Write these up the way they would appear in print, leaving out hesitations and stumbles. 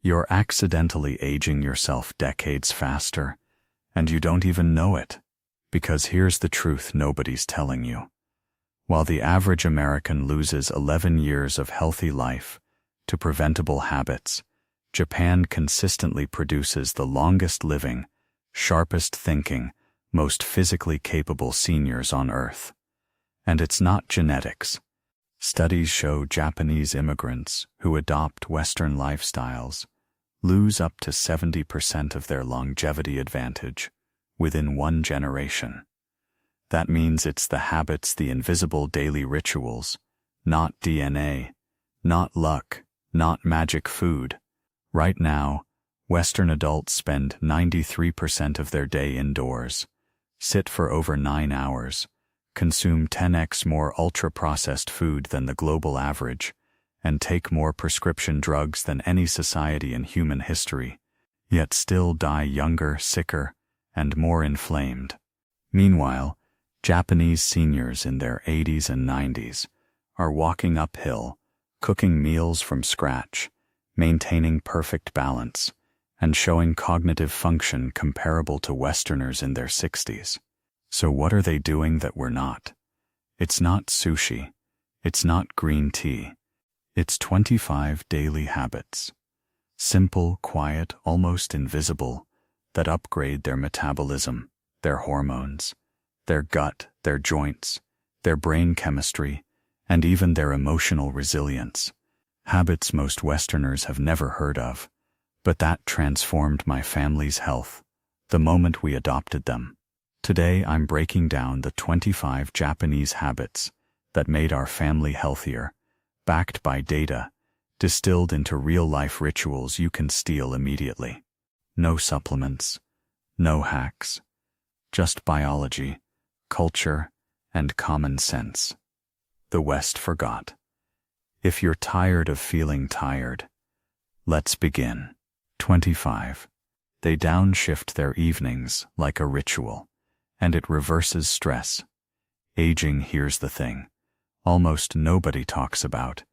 You're accidentally aging yourself decades faster, and you don't even know it. Because here's the truth nobody's telling you. While the average American loses 11 years of healthy life to preventable habits, Japan consistently produces the longest living, sharpest thinking, most physically capable seniors on Earth. And it's not genetics. Studies show Japanese immigrants who adopt Western lifestyles lose up to 70% of their longevity advantage within one generation. That means it's the habits, the invisible daily rituals, not DNA, not luck, not magic food. Right now, Western adults spend 93% of their day indoors, sit for over 9 hours, consume 10x more ultra-processed food than the global average, and take more prescription drugs than any society in human history, yet still die younger, sicker, and more inflamed. Meanwhile, Japanese seniors in their 80s and 90s are walking uphill, cooking meals from scratch, maintaining perfect balance, and showing cognitive function comparable to Westerners in their 60s. So what are they doing that we're not? It's not sushi. It's not green tea. It's 25 daily habits. Simple, quiet, almost invisible, that upgrade their metabolism, their hormones, their gut, their joints, their brain chemistry, and even their emotional resilience. Habits most Westerners have never heard of, but that transformed my family's health the moment we adopted them. Today I'm breaking down the 25 Japanese habits that made our family healthier, backed by data, distilled into real-life rituals you can steal immediately. No supplements, no hacks, just biology, culture, and common sense. The West forgot. If you're tired of feeling tired, let's begin. 25. They downshift their evenings like a ritual, and it reverses stress. Aging, here's the thing, almost nobody talks about.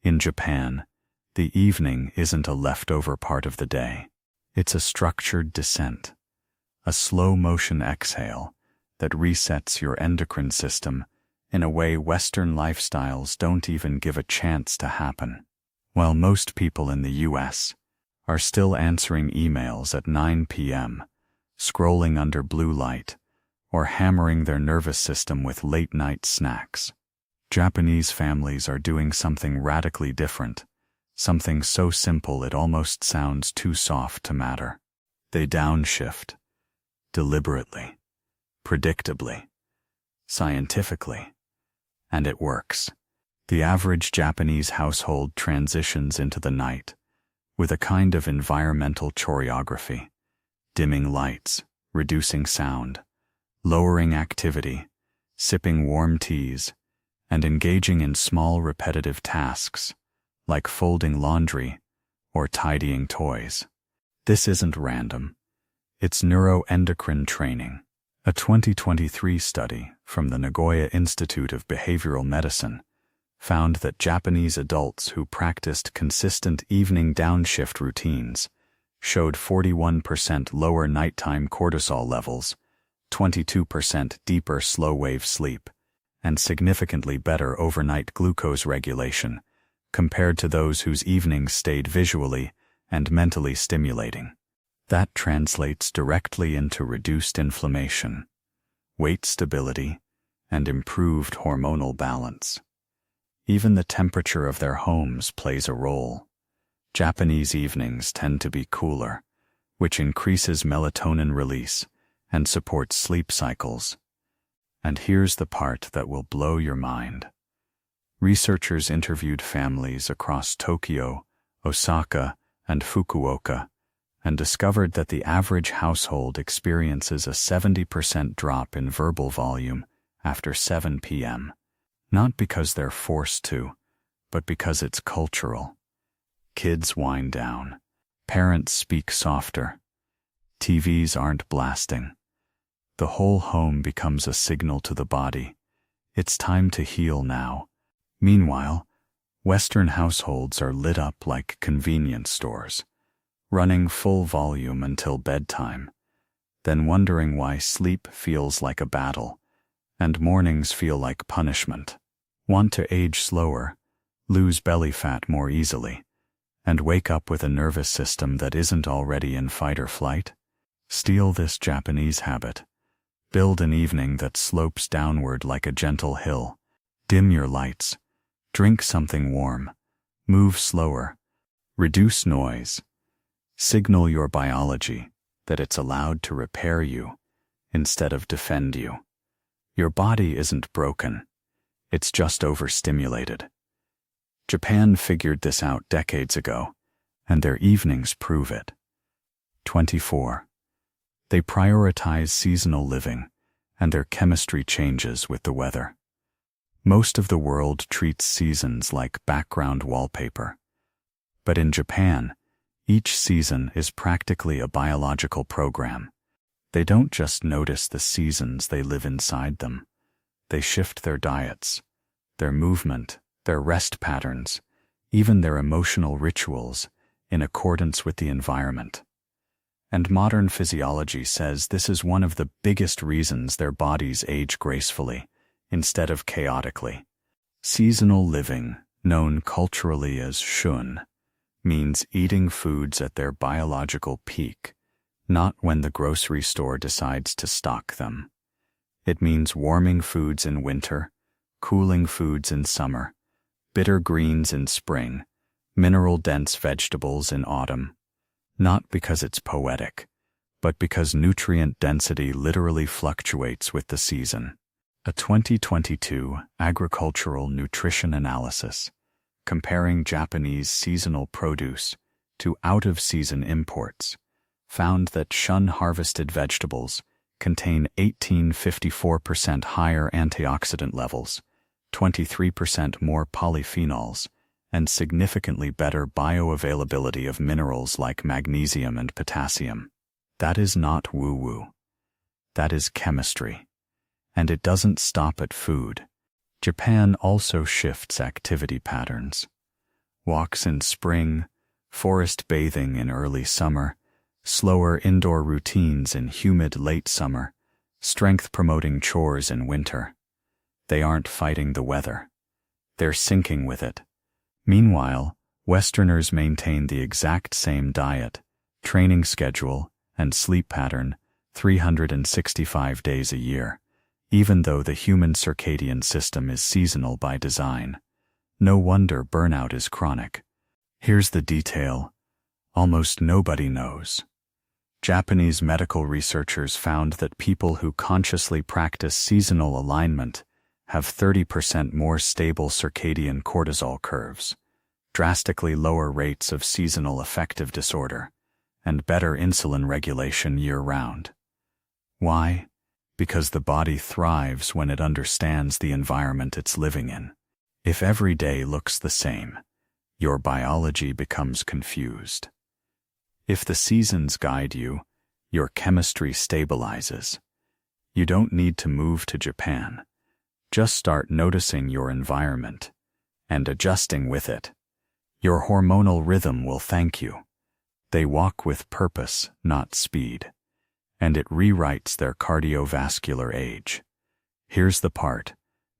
In Japan, the evening isn't a leftover part of the day. It's a structured descent, a slow-motion exhale that resets your endocrine system in a way Western lifestyles don't even give a chance to happen. While most people in the US are still answering emails at 9 p.m., scrolling under blue light, or hammering their nervous system with late-night snacks, Japanese families are doing something radically different, something so simple it almost sounds too soft to matter. They downshift, deliberately, predictably, scientifically, and it works. The average Japanese household transitions into the night with a kind of environmental choreography, dimming lights, reducing sound, lowering activity, sipping warm teas, and engaging in small repetitive tasks like folding laundry or tidying toys. This isn't random. It's neuroendocrine training. A 2023 study from the Nagoya Institute of Behavioral Medicine found that Japanese adults who practiced consistent evening downshift routines showed 41% lower nighttime cortisol levels, 22% deeper slow-wave sleep, and significantly better overnight glucose regulation compared to those whose evenings stayed visually and mentally stimulating. That translates directly into reduced inflammation, weight stability, and improved hormonal balance. Even the temperature of their homes plays a role. Japanese evenings tend to be cooler, which increases melatonin release and supports sleep cycles. And here's the part that will blow your mind. Researchers interviewed families across Tokyo, Osaka, and Fukuoka, and discovered that the average household experiences a 70% drop in verbal volume after 7 p.m. Not because they're forced to, but because it's cultural. Kids wind down. Parents speak softer. TVs aren't blasting. The whole home becomes a signal to the body. It's time to heal now. Meanwhile, Western households are lit up like convenience stores. running full volume until bedtime, then wondering why sleep feels like a battle and mornings feel like punishment. Want to age slower, lose belly fat more easily, and wake up with a nervous system that isn't already in fight or flight? Steal this Japanese habit. Build an evening that slopes downward like a gentle hill. Dim your lights. Drink something warm. Move slower. Reduce noise. Signal your biology that it's allowed to repair you instead of defend you. Your body isn't broken. It's just overstimulated. Japan figured this out decades ago, and their evenings prove it. 24. They prioritize seasonal living, and their chemistry changes with the weather. Most of the world treats seasons like background wallpaper. But in Japan, each season is practically a biological program. They don't just notice the seasons, they live inside them. They shift their diets, their movement, their rest patterns, even their emotional rituals in accordance with the environment. And modern physiology says this is one of the biggest reasons their bodies age gracefully instead of chaotically. Seasonal living, known culturally as shun, means eating foods at their biological peak, not when the grocery store decides to stock them. It means warming foods in winter, cooling foods in summer, bitter greens in spring, mineral-dense vegetables in autumn. Not because it's poetic, but because nutrient density literally fluctuates with the season. A 2022 agricultural nutrition analysis comparing Japanese seasonal produce to out-of-season imports found that shun-harvested vegetables contain 1854% higher antioxidant levels, 23% more polyphenols, and significantly better bioavailability of minerals like magnesium and potassium. That is not woo-woo. That is chemistry. And it doesn't stop at food. Japan also shifts activity patterns. Walks in spring, forest bathing in early summer, slower indoor routines in humid late summer, strength-promoting chores in winter. They aren't fighting the weather. They're syncing with it. Meanwhile, Westerners maintain the exact same diet, training schedule, and sleep pattern 365 days a year, even though the human circadian system is seasonal by design. No wonder burnout is chronic. Here's the detail almost nobody knows. Japanese medical researchers found that people who consciously practice seasonal alignment have 30% more stable circadian cortisol curves, drastically lower rates of seasonal affective disorder, and better insulin regulation year-round. Why? Because the body thrives when it understands the environment it's living in. If every day looks the same, your biology becomes confused. If the seasons guide you, your chemistry stabilizes. You don't need to move to Japan. Just start noticing your environment and adjusting with it. Your hormonal rhythm will thank you. They walk with purpose, not speed. And it rewrites their cardiovascular age. Here's the part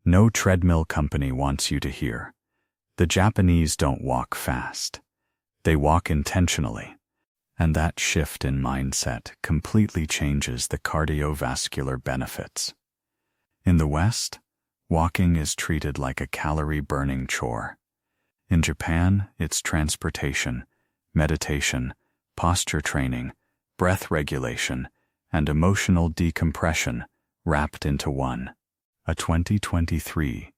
no treadmill company wants you to hear. The Japanese don't walk fast. They walk intentionally. And that shift in mindset completely changes the cardiovascular benefits. In the West, walking is treated like a calorie-burning chore. In Japan, it's transportation, meditation, posture training, breath regulation, and emotional decompression wrapped into one. A 2023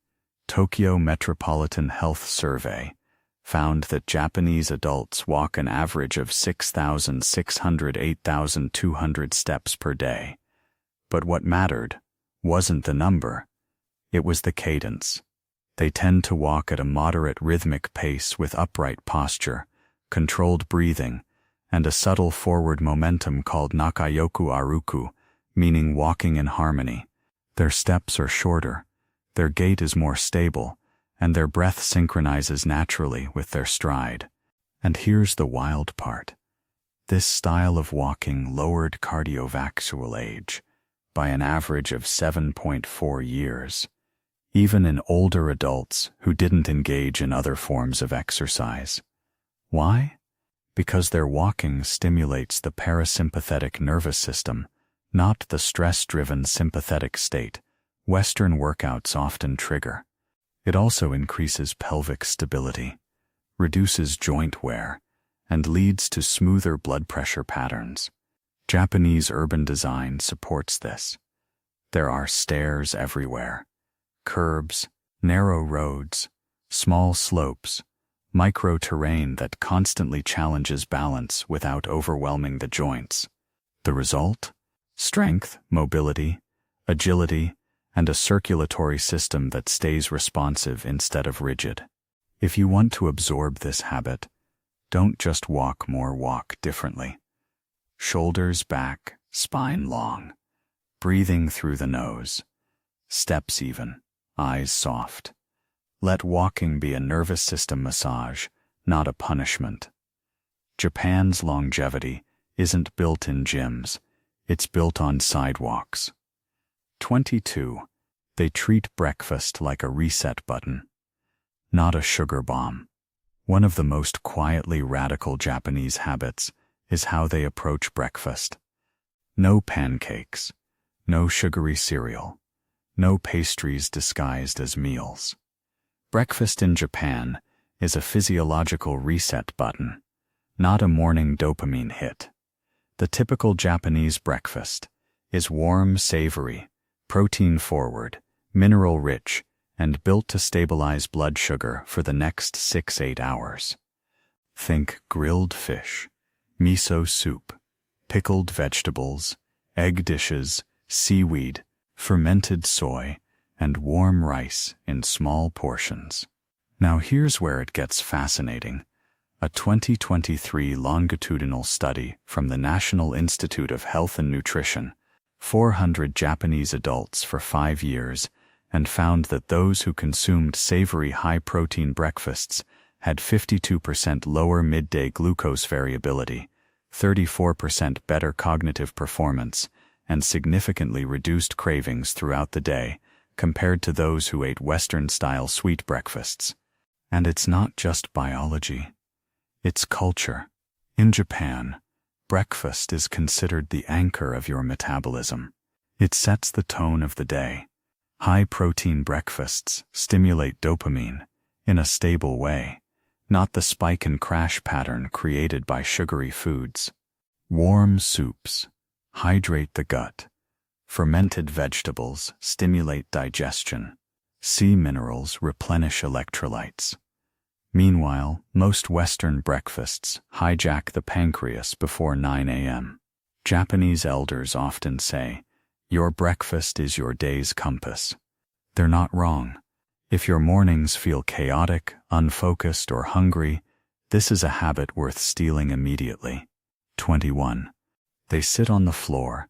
Tokyo Metropolitan Health Survey found that Japanese adults walk an average of 8,200 steps per day. But what mattered wasn't the number, it was the cadence. They tend to walk at a moderate rhythmic pace with upright posture, controlled breathing, and a subtle forward momentum called nakayoku aruku, meaning walking in harmony. Their steps are shorter, their gait is more stable, and their breath synchronizes naturally with their stride. And here's the wild part. This style of walking lowered cardiovascular age by an average of 7.4 years, even in older adults who didn't engage in other forms of exercise. Why? Because their walking stimulates the parasympathetic nervous system, not the stress-driven sympathetic state Western workouts often trigger. It also increases pelvic stability, reduces joint wear, and leads to smoother blood pressure patterns. Japanese urban design supports this. There are stairs everywhere, curbs, narrow roads, small slopes, micro-terrain that constantly challenges balance without overwhelming the joints. The result? Strength, mobility, agility, and a circulatory system that stays responsive instead of rigid. If you want to absorb this habit, don't just walk more, walk differently. Shoulders back, spine long, breathing through the nose, steps even, eyes soft. Let walking be a nervous system massage, not a punishment. Japan's longevity isn't built in gyms, it's built on sidewalks. 22. They treat breakfast like a reset button, not a sugar bomb. One of the most quietly radical Japanese habits is how they approach breakfast. No pancakes, no sugary cereal, no pastries disguised as meals. Breakfast in Japan is a physiological reset button, not a morning dopamine hit. The typical Japanese breakfast is warm, savory, protein-forward, mineral-rich, and built to stabilize blood sugar for the next 6-8 hours. Think grilled fish, miso soup, pickled vegetables, egg dishes, seaweed, fermented soy, and warm rice in small portions. Now here's where it gets fascinating. A 2023 longitudinal study from the National Institute of Health and Nutrition, 400 Japanese adults for 5 years, and found that those who consumed savory high-protein breakfasts had 52% lower midday glucose variability, 34% better cognitive performance, and significantly reduced cravings throughout the day compared to those who ate Western-style sweet breakfasts. And it's not just biology. It's culture. In Japan, breakfast is considered the anchor of your metabolism. It sets the tone of the day. High-protein breakfasts stimulate dopamine in a stable way, not the spike and crash pattern created by sugary foods. Warm soups hydrate the gut. Fermented vegetables stimulate digestion. Sea minerals replenish electrolytes. Meanwhile, most Western breakfasts hijack the pancreas before 9 a.m. Japanese elders often say, "Your breakfast is your day's compass." They're not wrong. If your mornings feel chaotic, unfocused, or hungry, this is a habit worth stealing immediately. 21. They sit on the floor,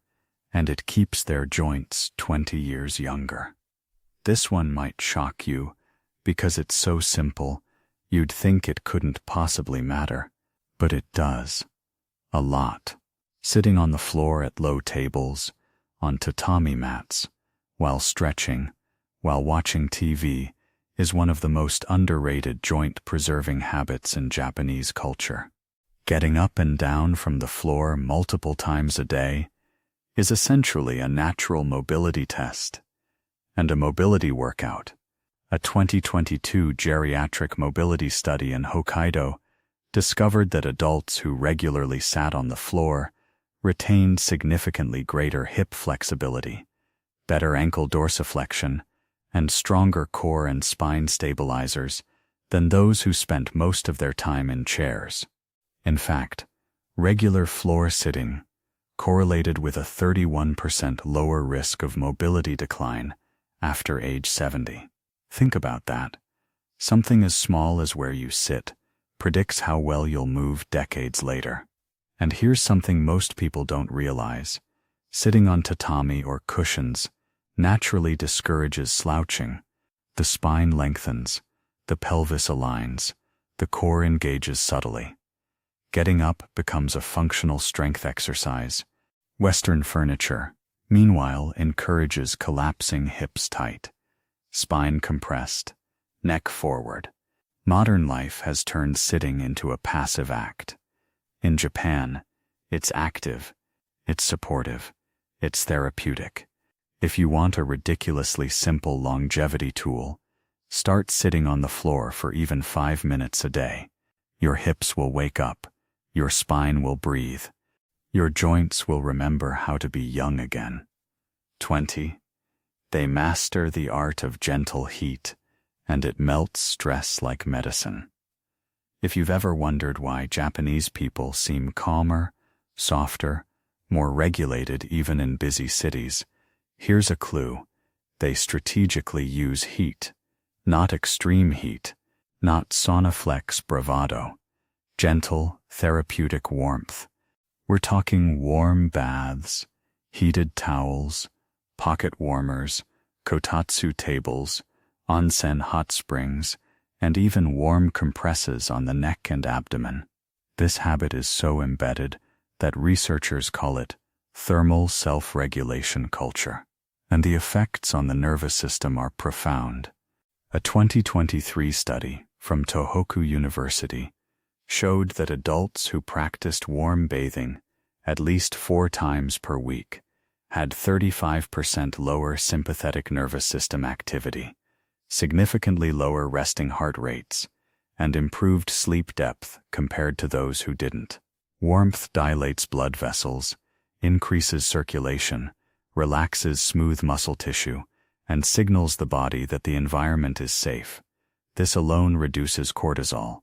and it keeps their joints 20 years younger. This one might shock you, because it's so simple, you'd think it couldn't possibly matter, but it does. A lot. Sitting on the floor at low tables, on tatami mats, while stretching, while watching TV, is one of the most underrated joint-preserving habits in Japanese culture. Getting up and down from the floor multiple times a day is essentially a natural mobility test and a mobility workout. A 2022 geriatric mobility study in Hokkaido discovered that adults who regularly sat on the floor retained significantly greater hip flexibility, better ankle dorsiflexion, and stronger core and spine stabilizers than those who spent most of their time in chairs. In fact, regular floor sitting correlated with a 31% lower risk of mobility decline after age 70. Think about that. Something as small as where you sit predicts how well you'll move decades later. And here's something most people don't realize. Sitting on tatami or cushions naturally discourages slouching. The spine lengthens, the pelvis aligns, the core engages subtly. Getting up becomes a functional strength exercise. Western furniture, meanwhile, encourages collapsing hips tight, spine compressed, neck forward. Modern life has turned sitting into a passive act. In Japan, it's active, it's supportive, it's therapeutic. If you want a ridiculously simple longevity tool, start sitting on the floor for even 5 minutes a day. Your hips will wake up, your spine will breathe, your joints will remember how to be young again. 20. They master the art of gentle heat, and it melts stress like medicine. If you've ever wondered why Japanese people seem calmer, softer, more regulated even in busy cities, here's a clue. They strategically use heat, not extreme heat, not sauna-flex bravado, gentle, therapeutic warmth. We're talking warm baths, heated towels, pocket warmers, kotatsu tables, onsen hot springs, and even warm compresses on the neck and abdomen. This habit is so embedded that researchers call it thermal self-regulation culture, and the effects on the nervous system are profound. A 2023 study from Tohoku University showed that adults who practiced warm bathing at least 4 times per week had 35% lower sympathetic nervous system activity, significantly lower resting heart rates, and improved sleep depth compared to those who didn't. Warmth dilates blood vessels, increases circulation, relaxes smooth muscle tissue, and signals the body that the environment is safe. This alone reduces cortisol.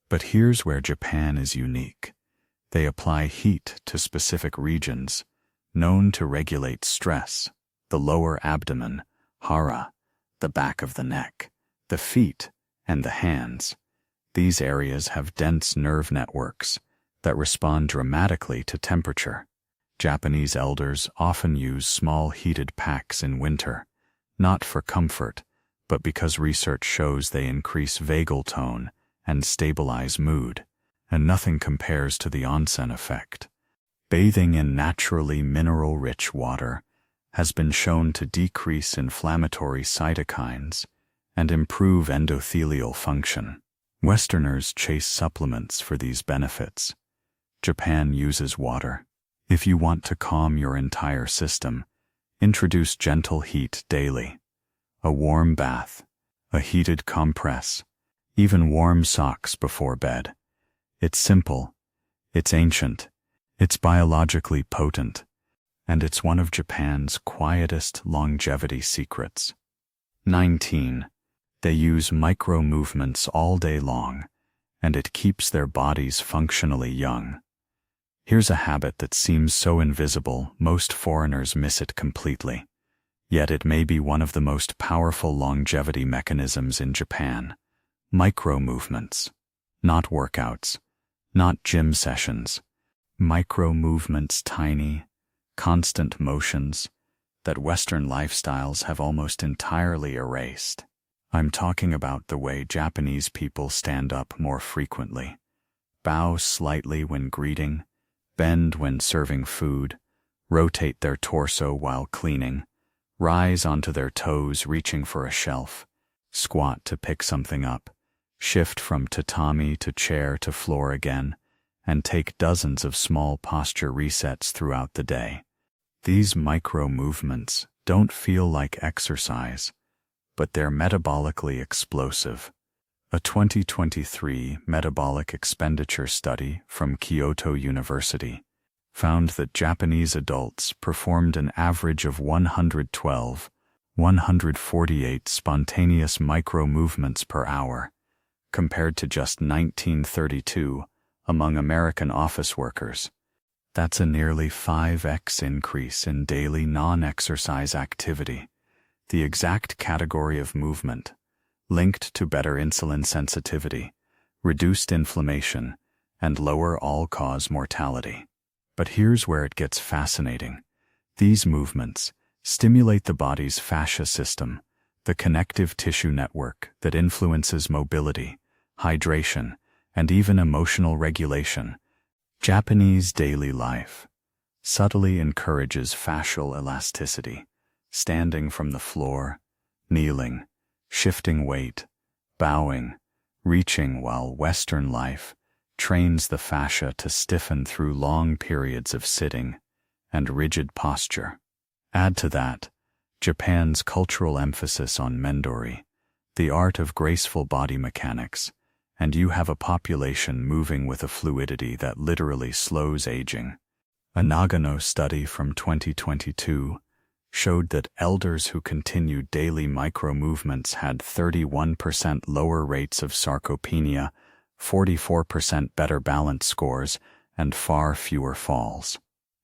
But here's where Japan is unique. They apply heat to specific regions, known to regulate stress: the lower abdomen, hara, the back of the neck, the feet, and the hands. These areas have dense nerve networks that respond dramatically to temperature. Japanese elders often use small heated packs in winter, not for comfort, but because research shows they increase vagal tone and stabilize mood, and nothing compares to the onsen effect. Bathing in naturally mineral-rich water has been shown to decrease inflammatory cytokines and improve endothelial function. Westerners chase supplements for these benefits. Japan uses water. If you want to calm your entire system, introduce gentle heat daily. A warm bath, a heated compress, even warm socks before bed. It's simple, it's ancient, it's biologically potent, and it's one of Japan's quietest longevity secrets. 19. They use micro-movements all day long, and it keeps their bodies functionally young. Here's a habit that seems so invisible most foreigners miss it completely. Yet it may be one of the most powerful longevity mechanisms in Japan. Micro-movements. Not workouts, not gym sessions. Micro-movements, tiny, constant motions that Western lifestyles have almost entirely erased. I'm talking about the way Japanese people stand up more frequently, bow slightly when greeting, bend when serving food, rotate their torso while cleaning, rise onto their toes reaching for a shelf, squat to pick something up, shift from tatami to chair to floor again, and take dozens of small posture resets throughout the day. These micro-movements don't feel like exercise, but they're metabolically explosive. A 2023 metabolic expenditure study from Kyoto University found that Japanese adults performed an average of 148 spontaneous micro-movements per hour, compared to just 1932 among American office workers. That's a nearly 5x increase in daily non-exercise activity, the exact category of movement linked to better insulin sensitivity, reduced inflammation, and lower all-cause mortality. But here's where it gets fascinating. These movements stimulate the body's fascia system, the connective tissue network that influences mobility, hydration, and even emotional regulation, Japanese daily life subtly encourages fascial elasticity, standing from the floor, kneeling, shifting weight, bowing, reaching, while Western life trains the fascia to stiffen through long periods of sitting and rigid posture. Add to that Japan's cultural emphasis on mendori, the art of graceful body mechanics, and you have a population moving with a fluidity that literally slows aging. A Nagano study from 2022 showed that elders who continued daily micro-movements had 31% lower rates of sarcopenia, 44% better balance scores, and far fewer falls.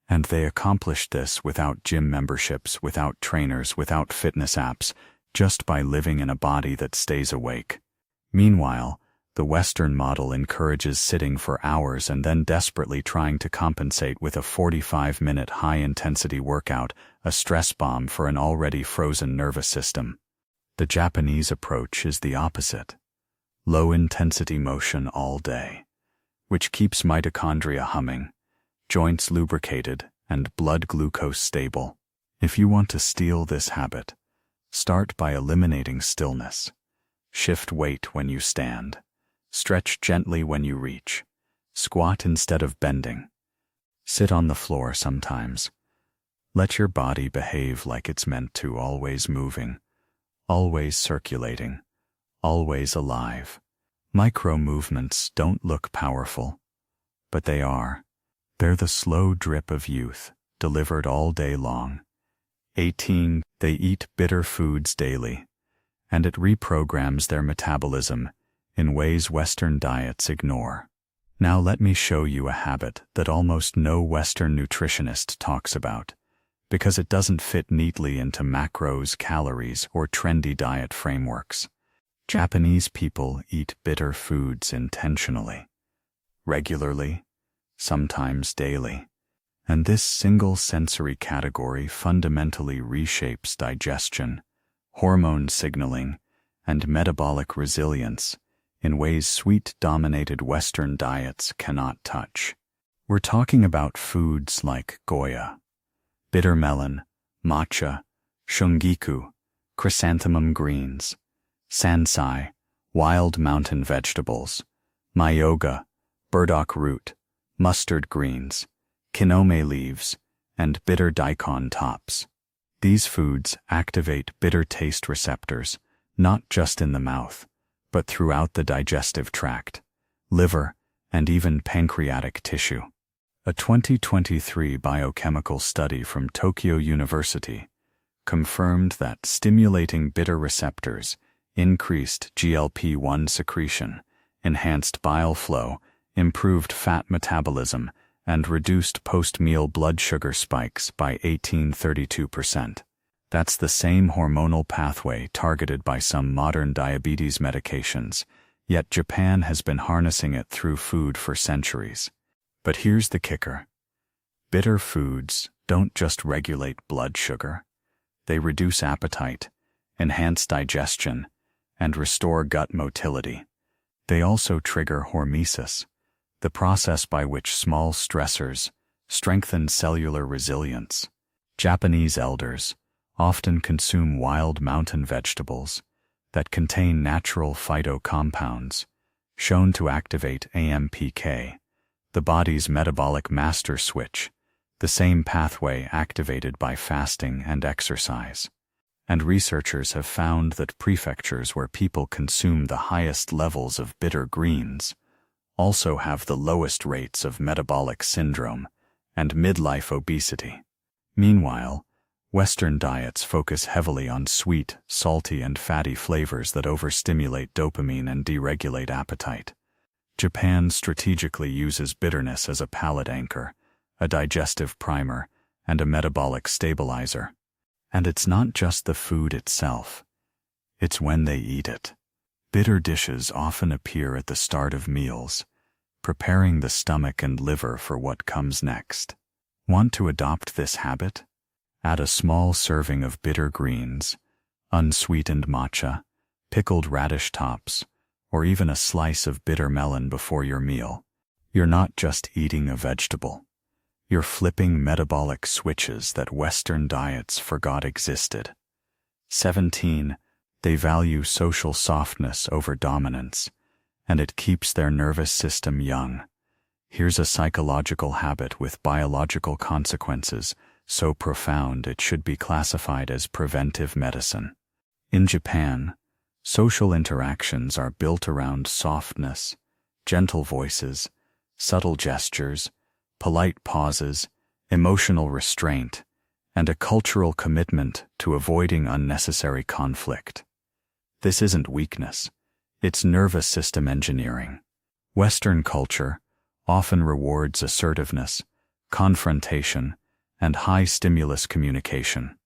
And they accomplished this without gym memberships, without trainers, without fitness apps, just by living in a body that stays awake. Meanwhile, the Western model encourages sitting for hours and then desperately trying to compensate with a 45-minute high-intensity workout, a stress bomb for an already frozen nervous system. The Japanese approach is the opposite. Low-intensity motion all day, which keeps mitochondria humming, joints lubricated, and blood glucose stable. If you want to steal this habit, start by eliminating stillness. Shift weight when you stand. Stretch gently when you reach. Squat instead of bending. Sit on the floor sometimes. Let your body behave like it's meant to, always moving, always circulating, always alive. Micro movements don't look powerful, but they are. They're the slow drip of youth, delivered all day long. 18. They eat bitter foods daily, and it reprograms their metabolism in ways Western diets ignore. Now let me show you a habit that almost no Western nutritionist talks about, because it doesn't fit neatly into macros, calories, or trendy diet frameworks. Japanese people eat bitter foods intentionally, regularly, sometimes daily. And this single sensory category fundamentally reshapes digestion, hormone signaling, and metabolic resilience in ways sweet-dominated Western diets cannot touch. We're talking about foods like goya, bitter melon, matcha, shungiku, chrysanthemum greens, sansai, wild mountain vegetables, myoga, burdock root, mustard greens, kinome leaves, and bitter daikon tops. These foods activate bitter taste receptors, not just in the mouth, but throughout the digestive tract, liver, and even pancreatic tissue. A 2023 biochemical study from Tokyo University confirmed that stimulating bitter receptors increased GLP-1 secretion, enhanced bile flow, improved fat metabolism, and reduced post-meal blood sugar spikes by 32%. That's the same hormonal pathway targeted by some modern diabetes medications, yet Japan has been harnessing it through food for centuries. But here's the kicker. Bitter foods don't just regulate blood sugar. They reduce appetite, enhance digestion, and restore gut motility. They also trigger hormesis, the process by which small stressors strengthen cellular resilience. Japanese elders often consume wild mountain vegetables that contain natural phytocompounds, shown to activate AMPK, the body's metabolic master switch, the same pathway activated by fasting and exercise. And researchers have found that prefectures where people consume the highest levels of bitter greens also have the lowest rates of metabolic syndrome and midlife obesity. Meanwhile, Western diets focus heavily on sweet, salty, and fatty flavors that overstimulate dopamine and deregulate appetite. Japan strategically uses bitterness as a palate anchor, a digestive primer, and a metabolic stabilizer. And it's not just the food itself. It's when they eat it. Bitter dishes often appear at the start of meals, preparing the stomach and liver for what comes next. Want to adopt this habit? Add a small serving of bitter greens, unsweetened matcha, pickled radish tops, or even a slice of bitter melon before your meal. You're not just eating a vegetable. You're flipping metabolic switches that Western diets forgot existed. 17. They value social softness over dominance, and it keeps their nervous system young. Here's a psychological habit with biological consequences so profound it should be classified as preventive medicine. In Japan, social interactions are built around softness, gentle voices, subtle gestures, polite pauses, emotional restraint, and a cultural commitment to avoiding unnecessary conflict. This isn't weakness, it's nervous system engineering. Western culture often rewards assertiveness, confrontation, and high-stimulus communication.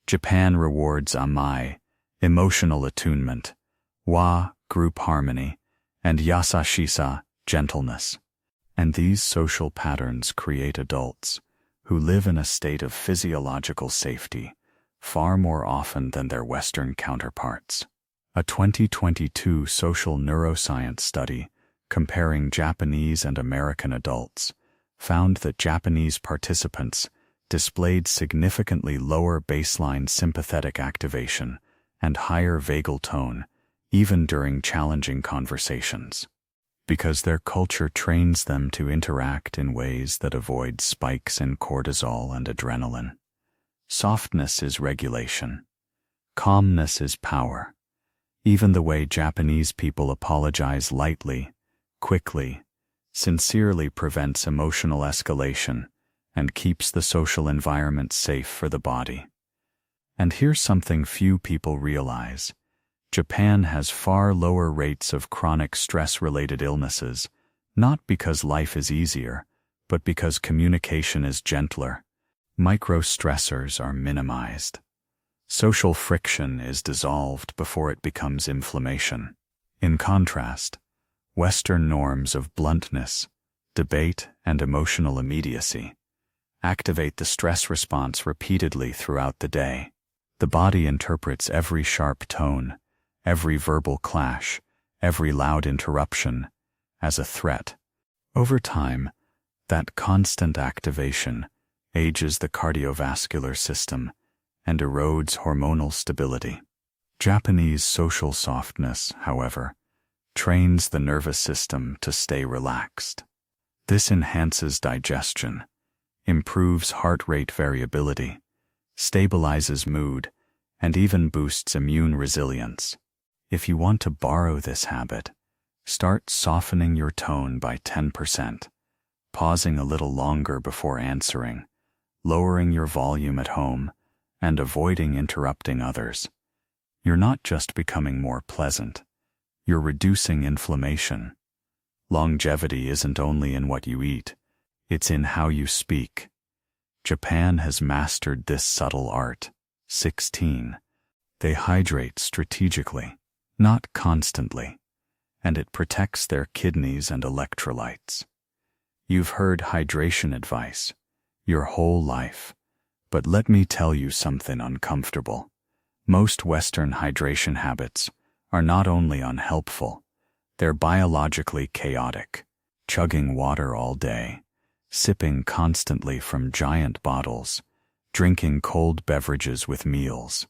Japan rewards amai, emotional attunement, wa, group harmony, and yasashisa, gentleness. And these social patterns create adults who live in a state of physiological safety far more often than their Western counterparts. A 2022 social neuroscience study comparing Japanese and American adults found that Japanese participants displayed significantly lower baseline sympathetic activation and higher vagal tone even during challenging conversations, because their culture trains them to interact in ways that avoid spikes in cortisol and adrenaline. Softness is regulation. Calmness is power. Even the way Japanese people apologize lightly, quickly, sincerely prevents emotional escalation and keeps the social environment safe for the body. And here's something few people realize. Japan has far lower rates of chronic stress-related illnesses, not because life is easier, but because communication is gentler. Micro-stressors are minimized. Social friction is dissolved before it becomes inflammation. In contrast, Western norms of bluntness, debate, and emotional immediacy activate the stress response repeatedly throughout the day. The body interprets every sharp tone, every verbal clash, every loud interruption as a threat. Over time, that constant activation ages the cardiovascular system and erodes hormonal stability. Japanese social softness, however, trains the nervous system to stay relaxed. This enhances digestion, improves heart rate variability, stabilizes mood, and even boosts immune resilience. If you want to borrow this habit, start softening your tone by 10%, pausing a little longer before answering, lowering your volume at home, and avoiding interrupting others. You're not just becoming more pleasant, you're reducing inflammation. Longevity isn't only in what you eat, it's in how you speak. Japan has mastered this subtle art. 16. They hydrate strategically, not constantly, and it protects their kidneys and electrolytes. You've heard hydration advice your whole life, but let me tell you something uncomfortable. Most Western hydration habits are not only unhelpful, they're biologically chaotic. Chugging water all day, sipping constantly from giant bottles, drinking cold beverages with meals.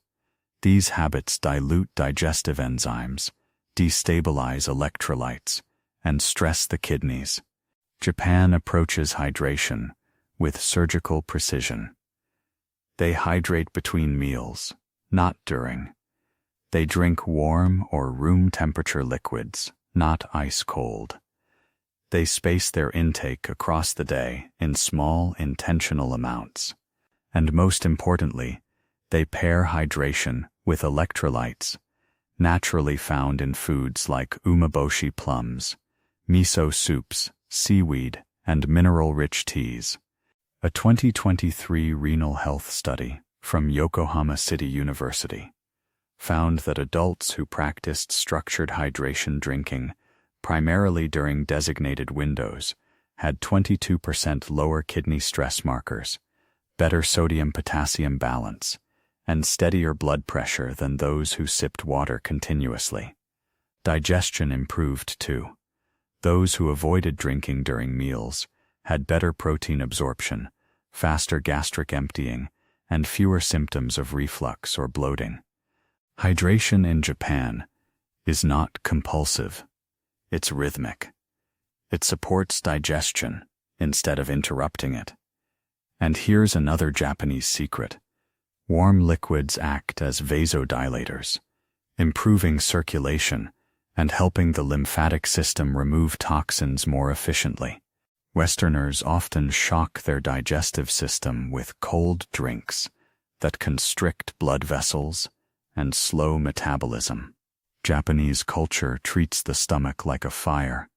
These habits dilute digestive enzymes, destabilize electrolytes, and stress the kidneys. Japan approaches hydration with surgical precision. They hydrate between meals, not during. They drink warm or room temperature liquids, not ice cold. They space their intake across the day in small, intentional amounts. And most importantly, they pair hydration with electrolytes, naturally found in foods like umeboshi plums, miso soups, seaweed, and mineral-rich teas. A 2023 renal health study from Yokohama City University found that adults who practiced structured hydration drinking primarily during designated windows had 22% lower kidney stress markers, better sodium-potassium balance, and steadier blood pressure than those who sipped water continuously. Digestion improved too. Those who avoided drinking during meals had better protein absorption, faster gastric emptying, and fewer symptoms of reflux or bloating. Hydration in Japan is not compulsive. It's rhythmic. It supports digestion instead of interrupting it. And here's another Japanese secret. Warm liquids act as vasodilators, improving circulation and helping the lymphatic system remove toxins more efficiently. Westerners often shock their digestive system with cold drinks that constrict blood vessels and slow metabolism. Japanese culture treats the stomach like a fire,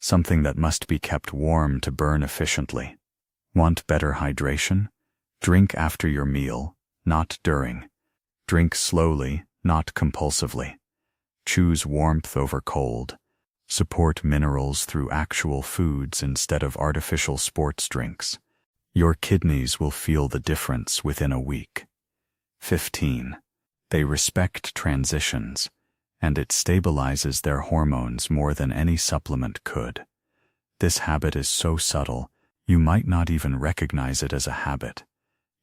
something that must be kept warm to burn efficiently. Want better hydration? Drink after your meal, not during. Drink slowly, not compulsively. Choose warmth over cold. Support minerals through actual foods instead of artificial sports drinks. Your kidneys will feel the difference within a week. 15. They respect transitions, and it stabilizes their hormones more than any supplement could. This habit is so subtle, you might not even recognize it as a habit.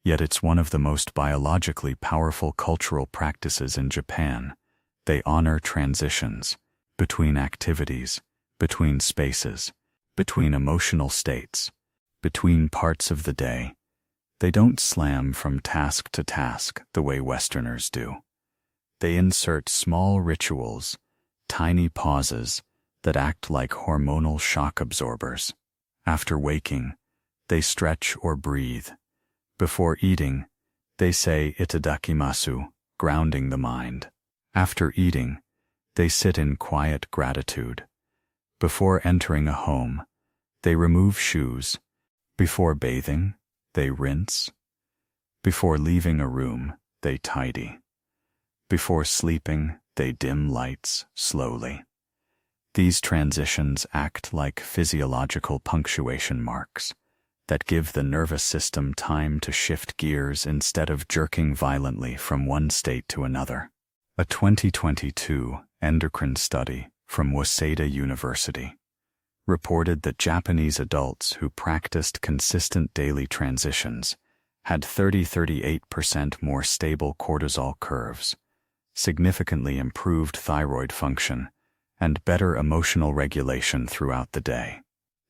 Yet it's one of the most biologically powerful cultural practices in Japan. They honor transitions between activities, between spaces, between emotional states, between parts of the day. They don't slam from task to task the way Westerners do. They insert small rituals, tiny pauses that act like hormonal shock absorbers. After waking, they stretch or breathe. Before eating, they say itadakimasu, grounding the mind. After eating, they sit in quiet gratitude. Before entering a home, they remove shoes. Before bathing, they rinse. Before leaving a room, they tidy. Before sleeping, they dim lights slowly. These transitions act like physiological punctuation marks that give the nervous system time to shift gears instead of jerking violently from one state to another. A 2022 endocrine study from Waseda University reported that Japanese adults who practiced consistent daily transitions had 38% more stable cortisol curves, significantly improved thyroid function, and better emotional regulation throughout the day.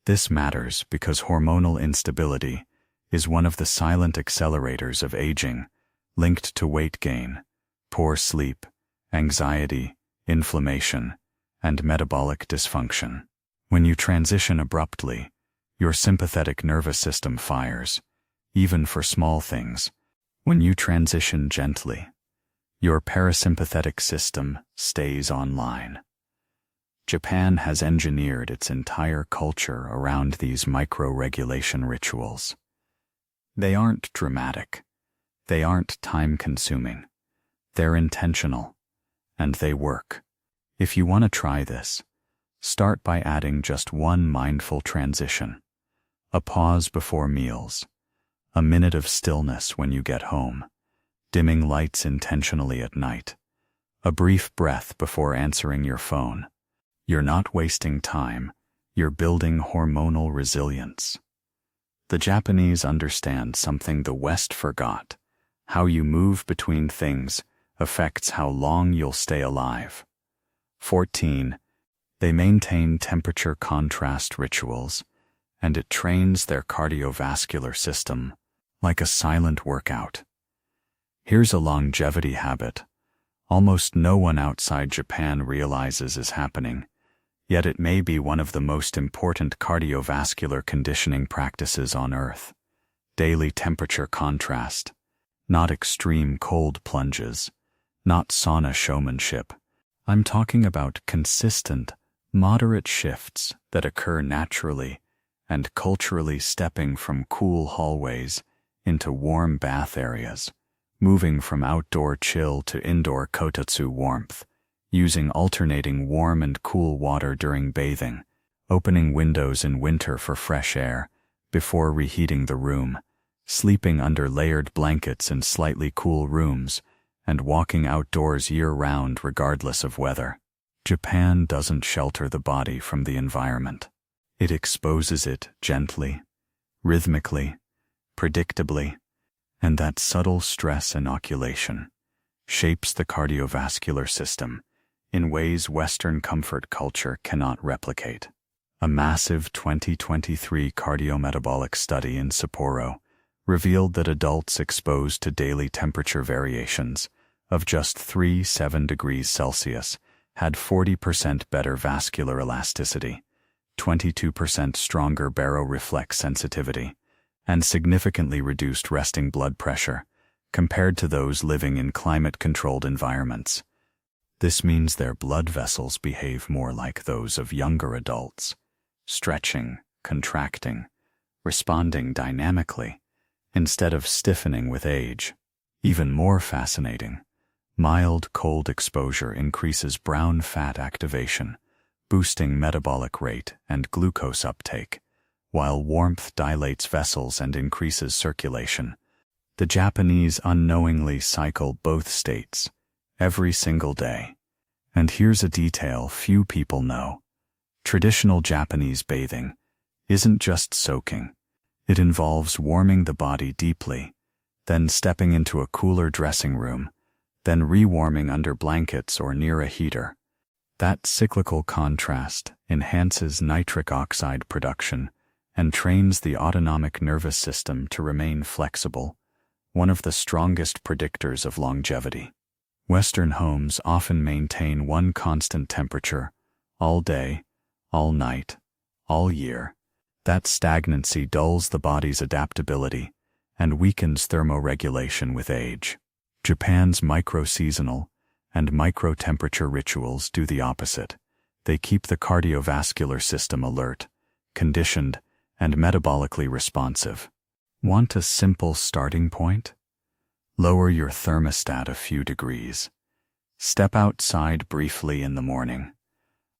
This matters because hormonal instability is one of the silent accelerators of aging, linked to weight gain, poor sleep, anxiety, inflammation, and metabolic dysfunction. When you transition abruptly, your sympathetic nervous system fires, even for small things. When you transition gently, your parasympathetic system stays online. Japan has engineered its entire culture around these micro-regulation rituals. They aren't dramatic. They aren't time-consuming. They're intentional. And they work. If you want to try this, start by adding just one mindful transition. A pause before meals. A minute of stillness when you get home. Dimming lights intentionally at night. A brief breath before answering your phone. You're not wasting time. You're building hormonal resilience. The Japanese understand something the West forgot. How you move between things affects how long you'll stay alive. 14. They maintain temperature contrast rituals, and it trains their cardiovascular system like a silent workout. Here's a longevity habit almost no one outside Japan realizes is happening, yet it may be one of the most important cardiovascular conditioning practices on Earth. Daily temperature contrast, not extreme cold plunges, not sauna showmanship. I'm talking about consistent, moderate shifts that occur naturally and culturally, stepping from cool hallways into warm bath areas, moving from outdoor chill to indoor kotatsu warmth, using alternating warm and cool water during bathing, opening windows in winter for fresh air before reheating the room, sleeping under layered blankets in slightly cool rooms, and walking outdoors year-round regardless of weather. Japan doesn't shelter the body from the environment. It exposes it gently, rhythmically, predictably, and that subtle stress inoculation shapes the cardiovascular system in ways Western comfort culture cannot replicate. A massive 2023 cardiometabolic study in Sapporo revealed that adults exposed to daily temperature variations of just 3-7 degrees Celsius had 40% better vascular elasticity, 22% stronger baroreflex sensitivity, and significantly reduced resting blood pressure compared to those living in climate-controlled environments. This means their blood vessels behave more like those of younger adults, stretching, contracting, responding dynamically, instead of stiffening with age. Even more fascinating, mild cold exposure increases brown fat activation, boosting metabolic rate and glucose uptake, while warmth dilates vessels and increases circulation. The Japanese unknowingly cycle both states every single day. And here's a detail few people know. Traditional Japanese bathing isn't just soaking. It involves warming the body deeply, then stepping into a cooler dressing room, then rewarming under blankets or near a heater. That cyclical contrast enhances nitric oxide production and trains the autonomic nervous system to remain flexible, one of the strongest predictors of longevity. Western homes often maintain one constant temperature all day, all night, all year. That stagnancy dulls the body's adaptability and weakens thermoregulation with age. Japan's micro-seasonal and micro-temperature rituals do the opposite. They keep the cardiovascular system alert, conditioned, and metabolically responsive. Want a simple starting point? Lower your thermostat a few degrees. Step outside briefly in the morning.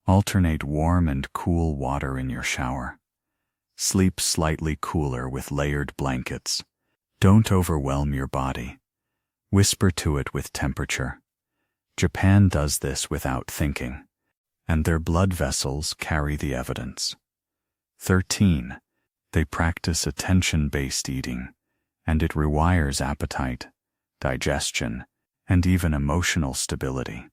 Alternate warm and cool water in your shower. Sleep slightly cooler with layered blankets. Don't overwhelm your body. Whisper to it with temperature. Japan does this without thinking, and their blood vessels carry the evidence. 13. They practice attention-based eating, and it rewires appetite, digestion, and even emotional stability.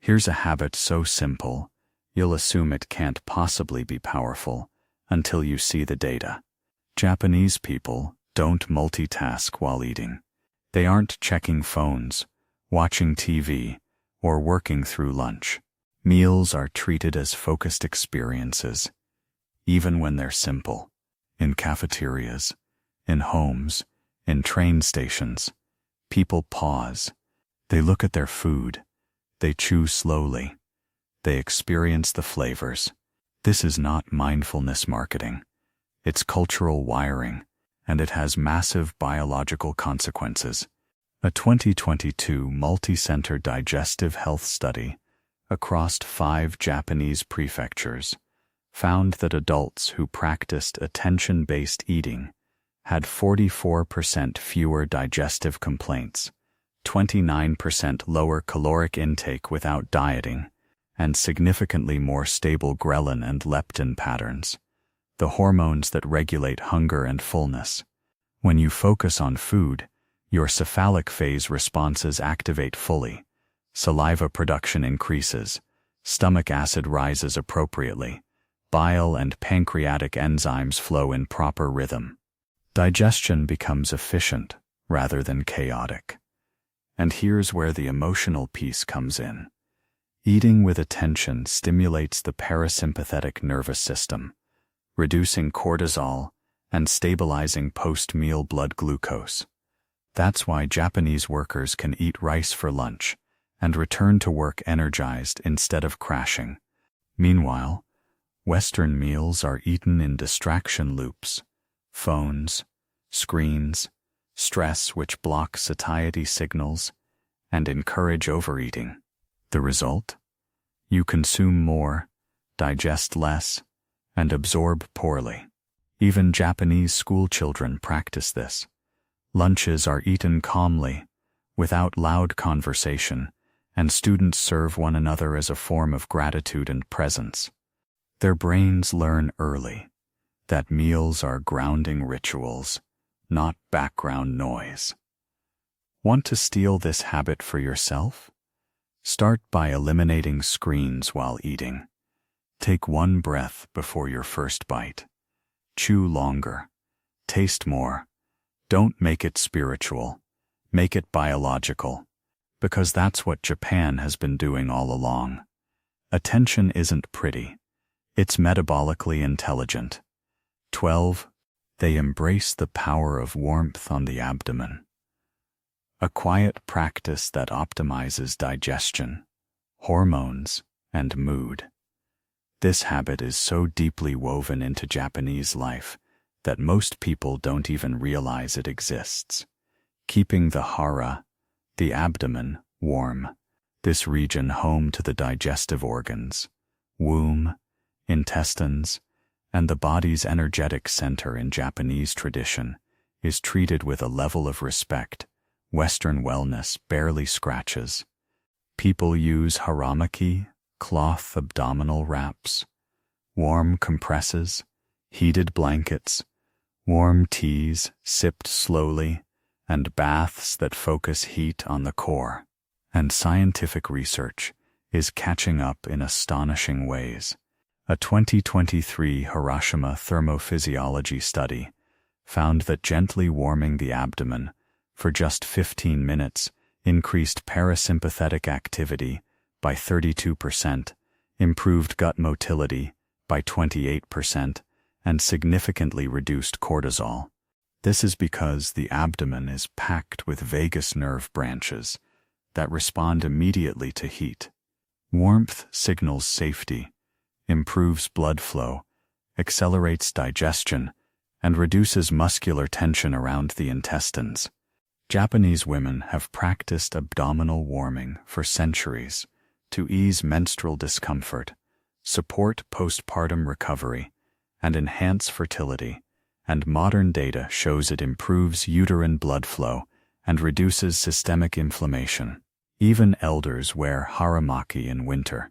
Here's a habit so simple, you'll assume it can't possibly be powerful until you see the data. Japanese people don't multitask while eating. They aren't checking phones, watching TV, or working through lunch. Meals are treated as focused experiences, even when they're simple. In cafeterias, in homes, in train stations, people pause. They look at their food. They chew slowly. They experience the flavors. This is not mindfulness marketing. It's cultural wiring, and it has massive biological consequences. A 2022 multi-center digestive health study across 5 Japanese prefectures found that adults who practiced attention-based eating had 44% fewer digestive complaints, 29% lower caloric intake without dieting, and significantly more stable ghrelin and leptin patterns, the hormones that regulate hunger and fullness. When you focus on food, your cephalic phase responses activate fully, saliva production increases, stomach acid rises appropriately, bile and pancreatic enzymes flow in proper rhythm. Digestion becomes efficient rather than chaotic. And here's where the emotional piece comes in. Eating with attention stimulates the parasympathetic nervous system, reducing cortisol and stabilizing post-meal blood glucose. That's why Japanese workers can eat rice for lunch and return to work energized instead of crashing. Meanwhile, Western meals are eaten in distraction loops, phones, screens, stress which block satiety signals, and encourage overeating. The result? You consume more, digest less, and absorb poorly. Even Japanese school children practice this. Lunches are eaten calmly, without loud conversation, and students serve one another as a form of gratitude and presence. Their brains learn early that meals are grounding rituals, not background noise. Want to steal this habit for yourself? Start by eliminating screens while eating. Take one breath before your first bite. Chew longer. Taste more. Don't make it spiritual. Make it biological. Because that's what Japan has been doing all along. Attention isn't pretty. It's metabolically intelligent. 12. They embrace the power of warmth on the abdomen. A quiet practice that optimizes digestion, hormones, and mood. This habit is so deeply woven into Japanese life that most people don't even realize it exists. Keeping the hara, the abdomen, warm, this region home to the digestive organs, womb, intestines, and the body's energetic center in Japanese tradition, is treated with a level of respect Western wellness barely scratches. People use haramaki, cloth abdominal wraps, warm compresses, heated blankets, warm teas sipped slowly, and baths that focus heat on the core. And scientific research is catching up in astonishing ways. A 2023 Hiroshima thermophysiology study found that gently warming the abdomen for just 15 minutes increased parasympathetic activity by 32%, improved gut motility by 28%, and significantly reduced cortisol. This is because the abdomen is packed with vagus nerve branches that respond immediately to heat. Warmth signals safety, improves blood flow, accelerates digestion, and reduces muscular tension around the intestines. Japanese women have practiced abdominal warming for centuries to ease menstrual discomfort, support postpartum recovery, and enhance fertility, and modern data shows it improves uterine blood flow and reduces systemic inflammation. Even elders wear haramaki in winter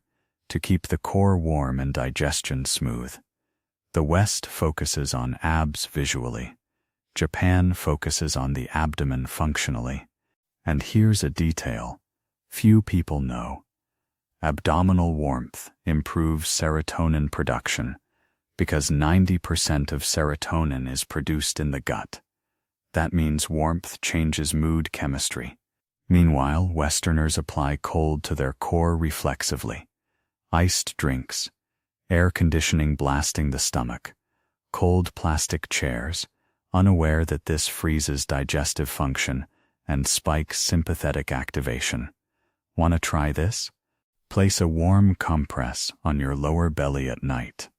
to keep the core warm and digestion smooth. The West focuses on abs visually. Japan focuses on the abdomen functionally. And here's a detail few people know. Abdominal warmth improves serotonin production because 90% of serotonin is produced in the gut. That means warmth changes mood chemistry. Meanwhile, Westerners apply cold to their core reflexively. Iced drinks, air conditioning blasting the stomach, cold plastic chairs, unaware that this freezes digestive function and spikes sympathetic activation. Want to try this? Place a warm compress on your lower belly at night.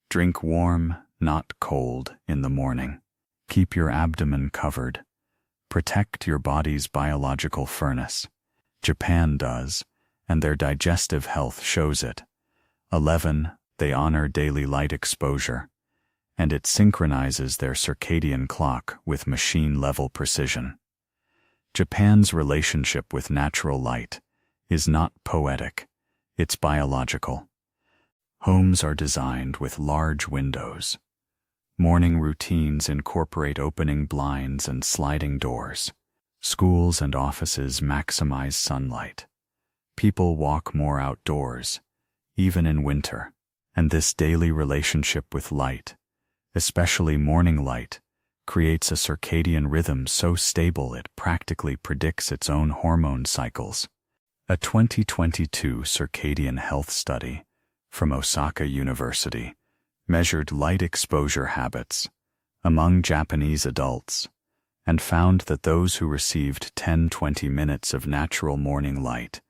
Drink warm, not cold, in the morning. Keep your abdomen covered. Protect your body's biological furnace. Japan does, and their digestive health shows it. 11. They honor daily light exposure, and it synchronizes their circadian clock with machine-level precision. Japan's relationship with natural light is not poetic, it's biological. Homes are designed with large windows. Morning routines incorporate opening blinds and sliding doors. Schools and offices maximize sunlight. People walk more outdoors, even in winter, and this daily relationship with light, especially morning light, creates a circadian rhythm so stable it practically predicts its own hormone cycles. A 2022 circadian health study from Osaka University measured light exposure habits among Japanese adults and found that those who received 10-20 minutes of natural morning light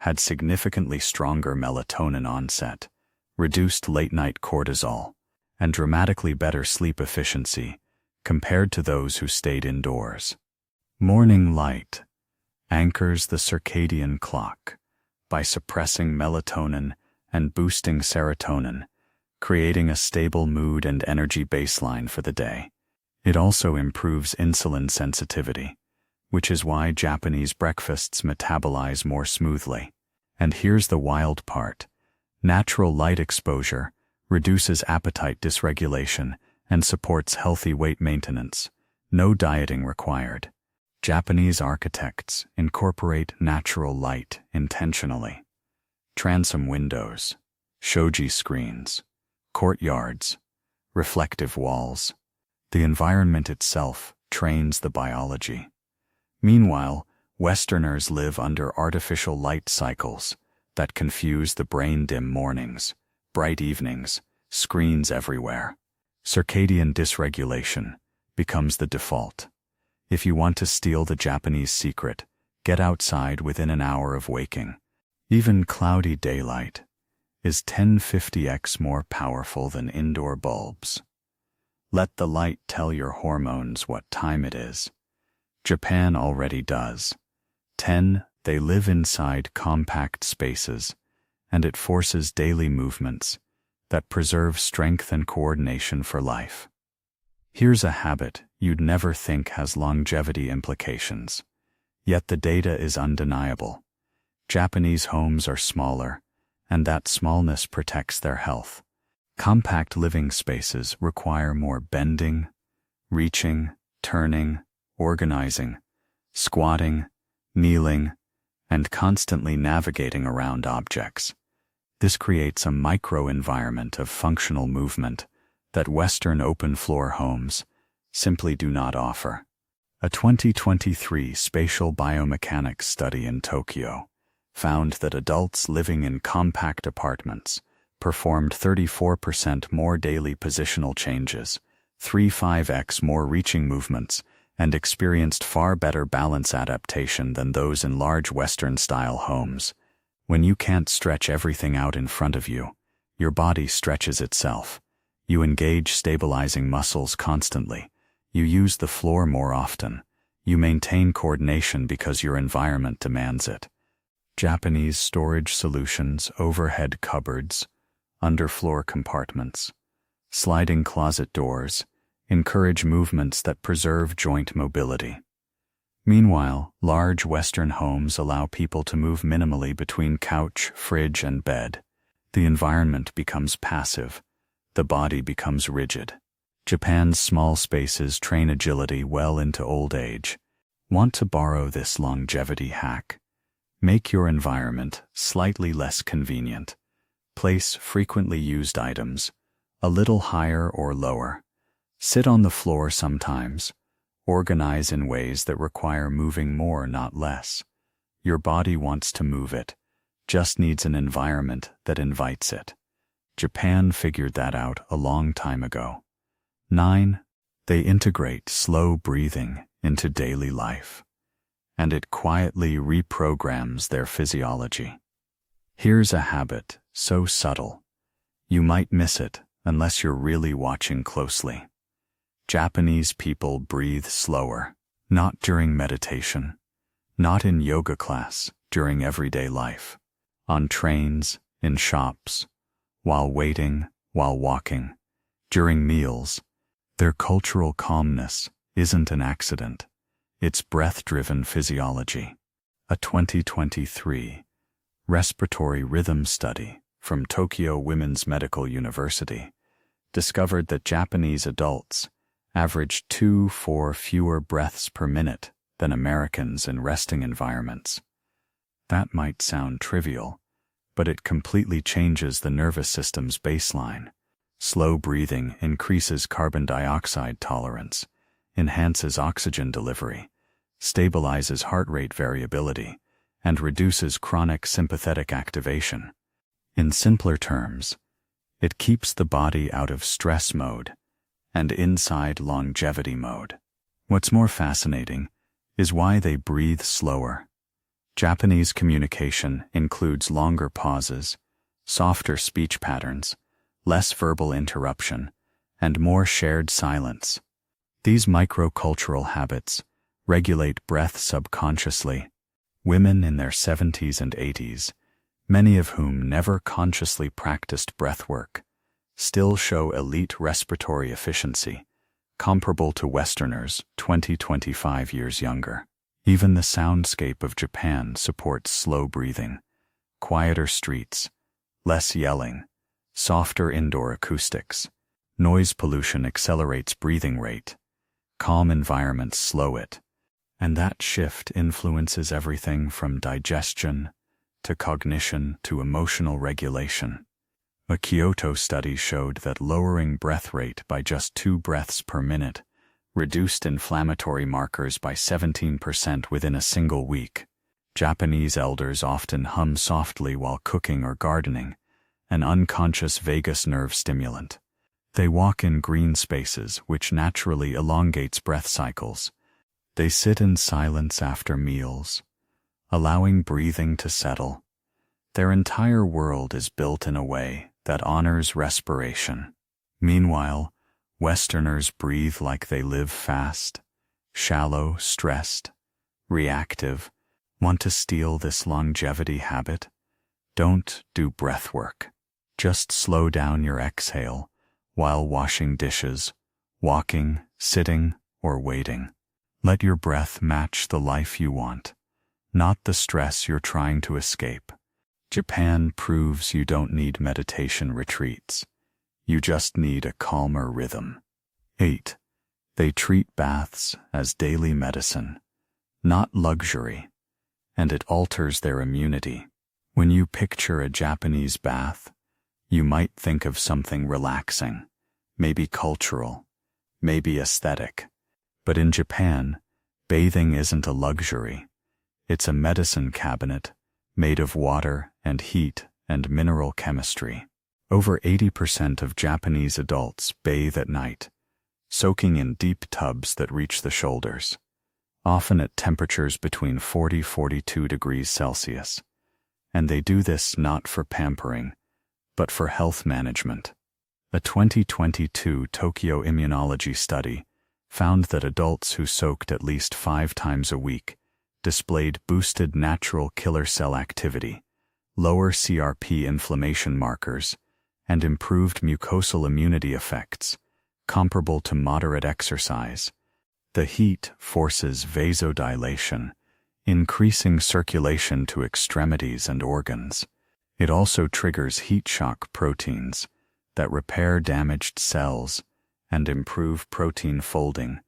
had significantly stronger melatonin onset, reduced late-night cortisol, and dramatically better sleep efficiency compared to those who stayed indoors. Morning light anchors the circadian clock by suppressing melatonin and boosting serotonin, creating a stable mood and energy baseline for the day. It also improves insulin sensitivity, which is why Japanese breakfasts metabolize more smoothly. And here's the wild part. Natural light exposure reduces appetite dysregulation and supports healthy weight maintenance. No dieting required. Japanese architects incorporate natural light intentionally. Transom windows, shoji screens, courtyards, reflective walls. The environment itself trains the biology. Meanwhile, Westerners live under artificial light cycles that confuse the brain. Dim mornings, bright evenings, screens everywhere. Circadian dysregulation becomes the default. If you want to steal the Japanese secret, get outside within an hour of waking. Even cloudy daylight is 1050x more powerful than indoor bulbs. Let the light tell your hormones what time it is. Japan already does. 10. They live inside compact spaces, and it forces daily movements that preserve strength and coordination for life. Here's a habit you'd never think has longevity implications, yet the data is undeniable. Japanese homes are smaller, and that smallness protects their health. Compact living spaces require more bending, reaching, turning, organizing, squatting, kneeling, and constantly navigating around objects. This creates a micro-environment of functional movement that Western open-floor homes simply do not offer. A 2023 spatial biomechanics study in Tokyo found that adults living in compact apartments performed 34% more daily positional changes, 3-5x more reaching movements, and experienced far better balance adaptation than those in large Western-style homes. When you can't stretch everything out in front of you, your body stretches itself. You engage stabilizing muscles constantly. You use the floor more often. You maintain coordination because your environment demands it. Japanese storage solutions, overhead cupboards, underfloor compartments, sliding closet doors encourage movements that preserve joint mobility. Meanwhile, large Western homes allow people to move minimally between couch, fridge, and bed. The environment becomes passive. The body becomes rigid. Japan's small spaces train agility well into old age. Want to borrow this longevity hack? Make your environment slightly less convenient. Place frequently used items a little higher or lower. Sit on the floor sometimes. Organize in ways that require moving more, not less. Your body wants to move it, just needs an environment that invites it. Japan figured that out a long time ago. 9. They integrate slow breathing into daily life, and it quietly reprograms their physiology. Here's a habit so subtle, you might miss it unless you're really watching closely. Japanese people breathe slower, not during meditation, not in yoga class, during everyday life, on trains, in shops, while waiting, while walking, during meals. Their cultural calmness isn't an accident. It's breath-driven physiology. A 2023 respiratory rhythm study from Tokyo Women's Medical University discovered that Japanese adults averaged 2-4 fewer breaths per minute than Americans in resting environments. That might sound trivial, but it completely changes the nervous system's baseline. Slow breathing increases carbon dioxide tolerance, enhances oxygen delivery, stabilizes heart rate variability, and reduces chronic sympathetic activation. In simpler terms, it keeps the body out of stress mode and inside longevity mode. What's more fascinating is why they breathe slower. Japanese communication includes longer pauses, softer speech patterns, less verbal interruption, and more shared silence. These microcultural habits regulate breath subconsciously. Women in their 70s and 80s, many of whom never consciously practiced breathwork, still show elite respiratory efficiency, comparable to Westerners 20-25 years younger. Even the soundscape of Japan supports slow breathing, quieter streets, less yelling, softer indoor acoustics. Noise pollution accelerates breathing rate. Calm environments slow it. And that shift influences everything from digestion to cognition to emotional regulation. A Kyoto study showed that lowering breath rate by just 2 breaths per minute reduced inflammatory markers by 17% within a single week. Japanese elders often hum softly while cooking or gardening, an unconscious vagus nerve stimulant. They walk in green spaces, which naturally elongates breath cycles. They sit in silence after meals, allowing breathing to settle. Their entire world is built in a way that honors respiration. Meanwhile, Westerners breathe like they live fast, shallow, stressed, reactive. Want to steal this longevity habit? Don't do breath work. Just slow down your exhale while washing dishes, walking, sitting, or waiting. Let your breath match the life you want, not the stress you're trying to escape. Japan proves you don't need meditation retreats. You just need a calmer rhythm. 8. They treat baths as daily medicine, not luxury, and it alters their immunity. When you picture a Japanese bath, you might think of something relaxing, maybe cultural, maybe aesthetic. But in Japan, bathing isn't a luxury. It's a medicine cabinet made of water and heat and mineral chemistry. Over 80% of Japanese adults bathe at night, soaking in deep tubs that reach the shoulders, often at temperatures between 40–42 degrees Celsius. And they do this not for pampering, but for health management. A 2022 Tokyo immunology study found that adults who soaked at least 5 times a week displayed boosted natural killer cell activity, lower CRP inflammation markers, and improved mucosal immunity effects, comparable to moderate exercise. The heat forces vasodilation, increasing circulation to extremities and organs. It also triggers heat shock proteins that repair damaged cells and improve protein folding,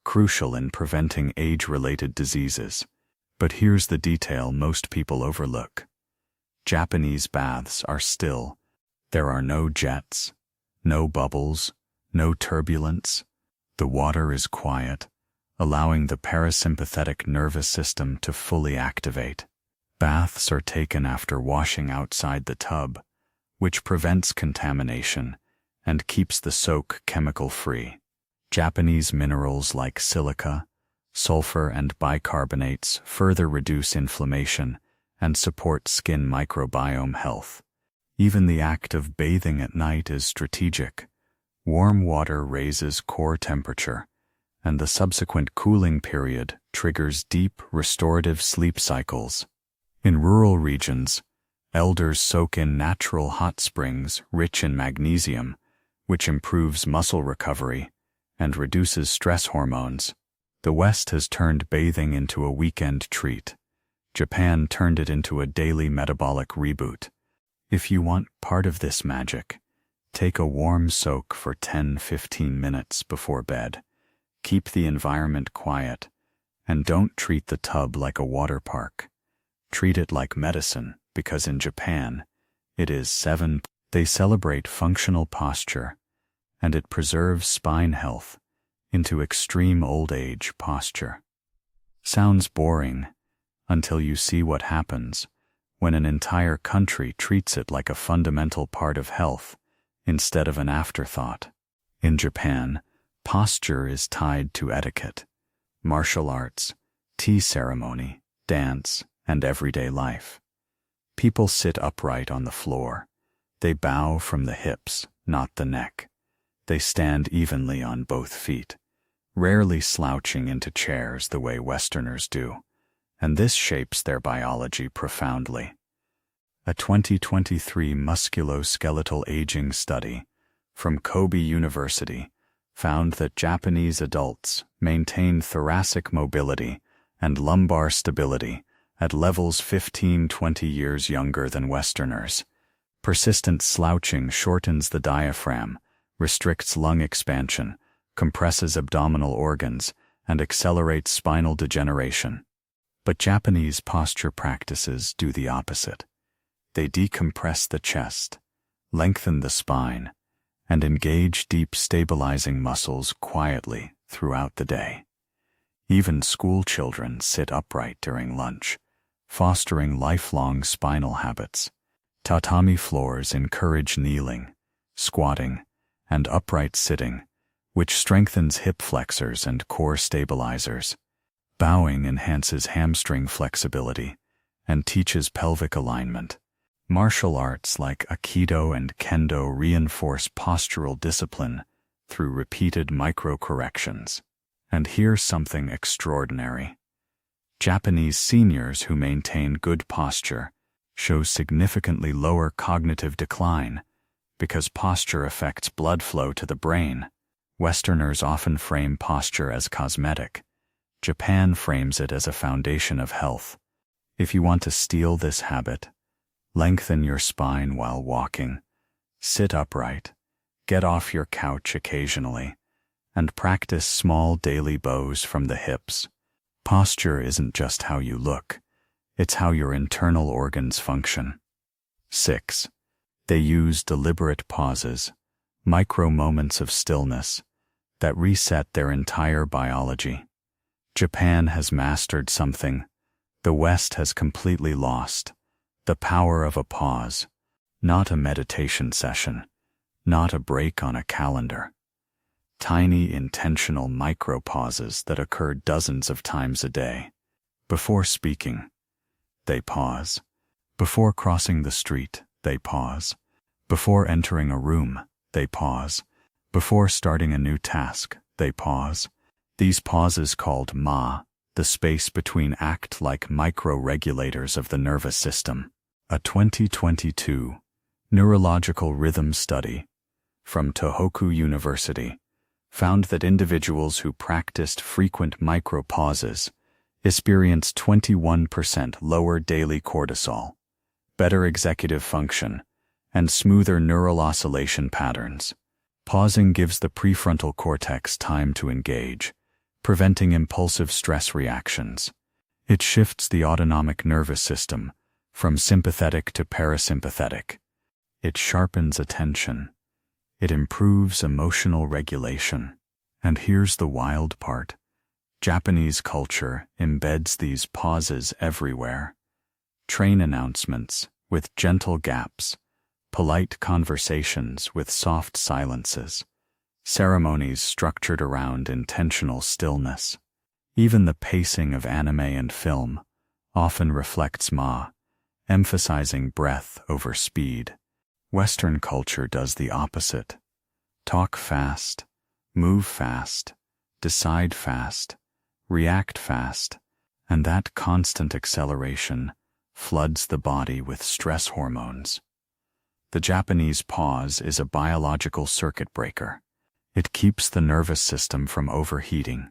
crucial in preventing age-related diseases. But here's the detail most people overlook. Japanese baths are still. There are no jets, no bubbles, no turbulence. The water is quiet, allowing the parasympathetic nervous system to fully activate. Baths are taken after washing outside the tub, which prevents contamination and keeps the soak chemical-free. Japanese minerals like silica, sulfur, and bicarbonates further reduce inflammation and support skin microbiome health. Even the act of bathing at night is strategic. Warm water raises core temperature, and the subsequent cooling period triggers deep, restorative sleep cycles. In rural regions, elders soak in natural hot springs rich in magnesium, which improves muscle recovery and reduces stress hormones. The West has turned bathing into a weekend treat. Japan turned it into a daily metabolic reboot. If you want part of this magic, take a warm soak for 10–15 minutes before bed. Keep the environment quiet, and don't treat the tub like a water park. Treat it like medicine, because in Japan, it is 7. They celebrate functional posture, and it preserves spine health into extreme old age posture. Sounds boring until you see what happens when an entire country treats it like a fundamental part of health instead of an afterthought. In Japan, posture is tied to etiquette, martial arts, tea ceremony, dance, and everyday life. People sit upright on the floor. They bow from the hips, not the neck. They stand evenly on both feet, rarely slouching into chairs the way Westerners do, and this shapes their biology profoundly. A 2023 musculoskeletal aging study from Kobe University found that Japanese adults maintain thoracic mobility and lumbar stability at levels 15-20 years younger than Westerners. Persistent slouching shortens the diaphragm, restricts lung expansion, compresses abdominal organs, and accelerates spinal degeneration. But Japanese posture practices do the opposite. They decompress the chest, lengthen the spine, and engage deep stabilizing muscles quietly throughout the day. Even school children sit upright during lunch, fostering lifelong spinal habits. Tatami floors encourage kneeling, squatting, and upright sitting, which strengthens hip flexors and core stabilizers. Bowing enhances hamstring flexibility and teaches pelvic alignment. Martial arts like Aikido and Kendo reinforce postural discipline through repeated micro-corrections. And here's something extraordinary. Japanese seniors who maintain good posture show significantly lower cognitive decline because posture affects blood flow to the brain. Westerners often frame posture as cosmetic. Japan frames it as a foundation of health. If you want to steal this habit, lengthen your spine while walking, sit upright, get off your couch occasionally, and practice small daily bows from the hips. Posture isn't just how you look, it's how your internal organs function. 6. They use deliberate pauses, micro moments of stillness, that reset their entire biology. Japan has mastered something the West has completely lost: the power of a pause, not a meditation session, not a break on a calendar. Tiny, intentional micro-pauses that occur dozens of times a day. Before speaking, they pause. Before crossing the street, they pause. Before entering a room, they pause. Before starting a new task, they pause. These pauses, called ma, the space between, act like micro-regulators of the nervous system. A 2022 neurological rhythm study from Tohoku University found that individuals who practiced frequent micro-pauses experienced 21% lower daily cortisol, better executive function, and smoother neural oscillation patterns. Pausing gives the prefrontal cortex time to engage, preventing impulsive stress reactions. It shifts the autonomic nervous system from sympathetic to parasympathetic. It sharpens attention. It improves emotional regulation. And here's the wild part. Japanese culture embeds these pauses everywhere. Train announcements with gentle gaps, polite conversations with soft silences, ceremonies structured around intentional stillness. Even the pacing of anime and film often reflects ma, emphasizing breath over speed. Western culture does the opposite. Talk fast, move fast, decide fast, react fast, and that constant acceleration floods the body with stress hormones. The Japanese pause is a biological circuit breaker. It keeps the nervous system from overheating.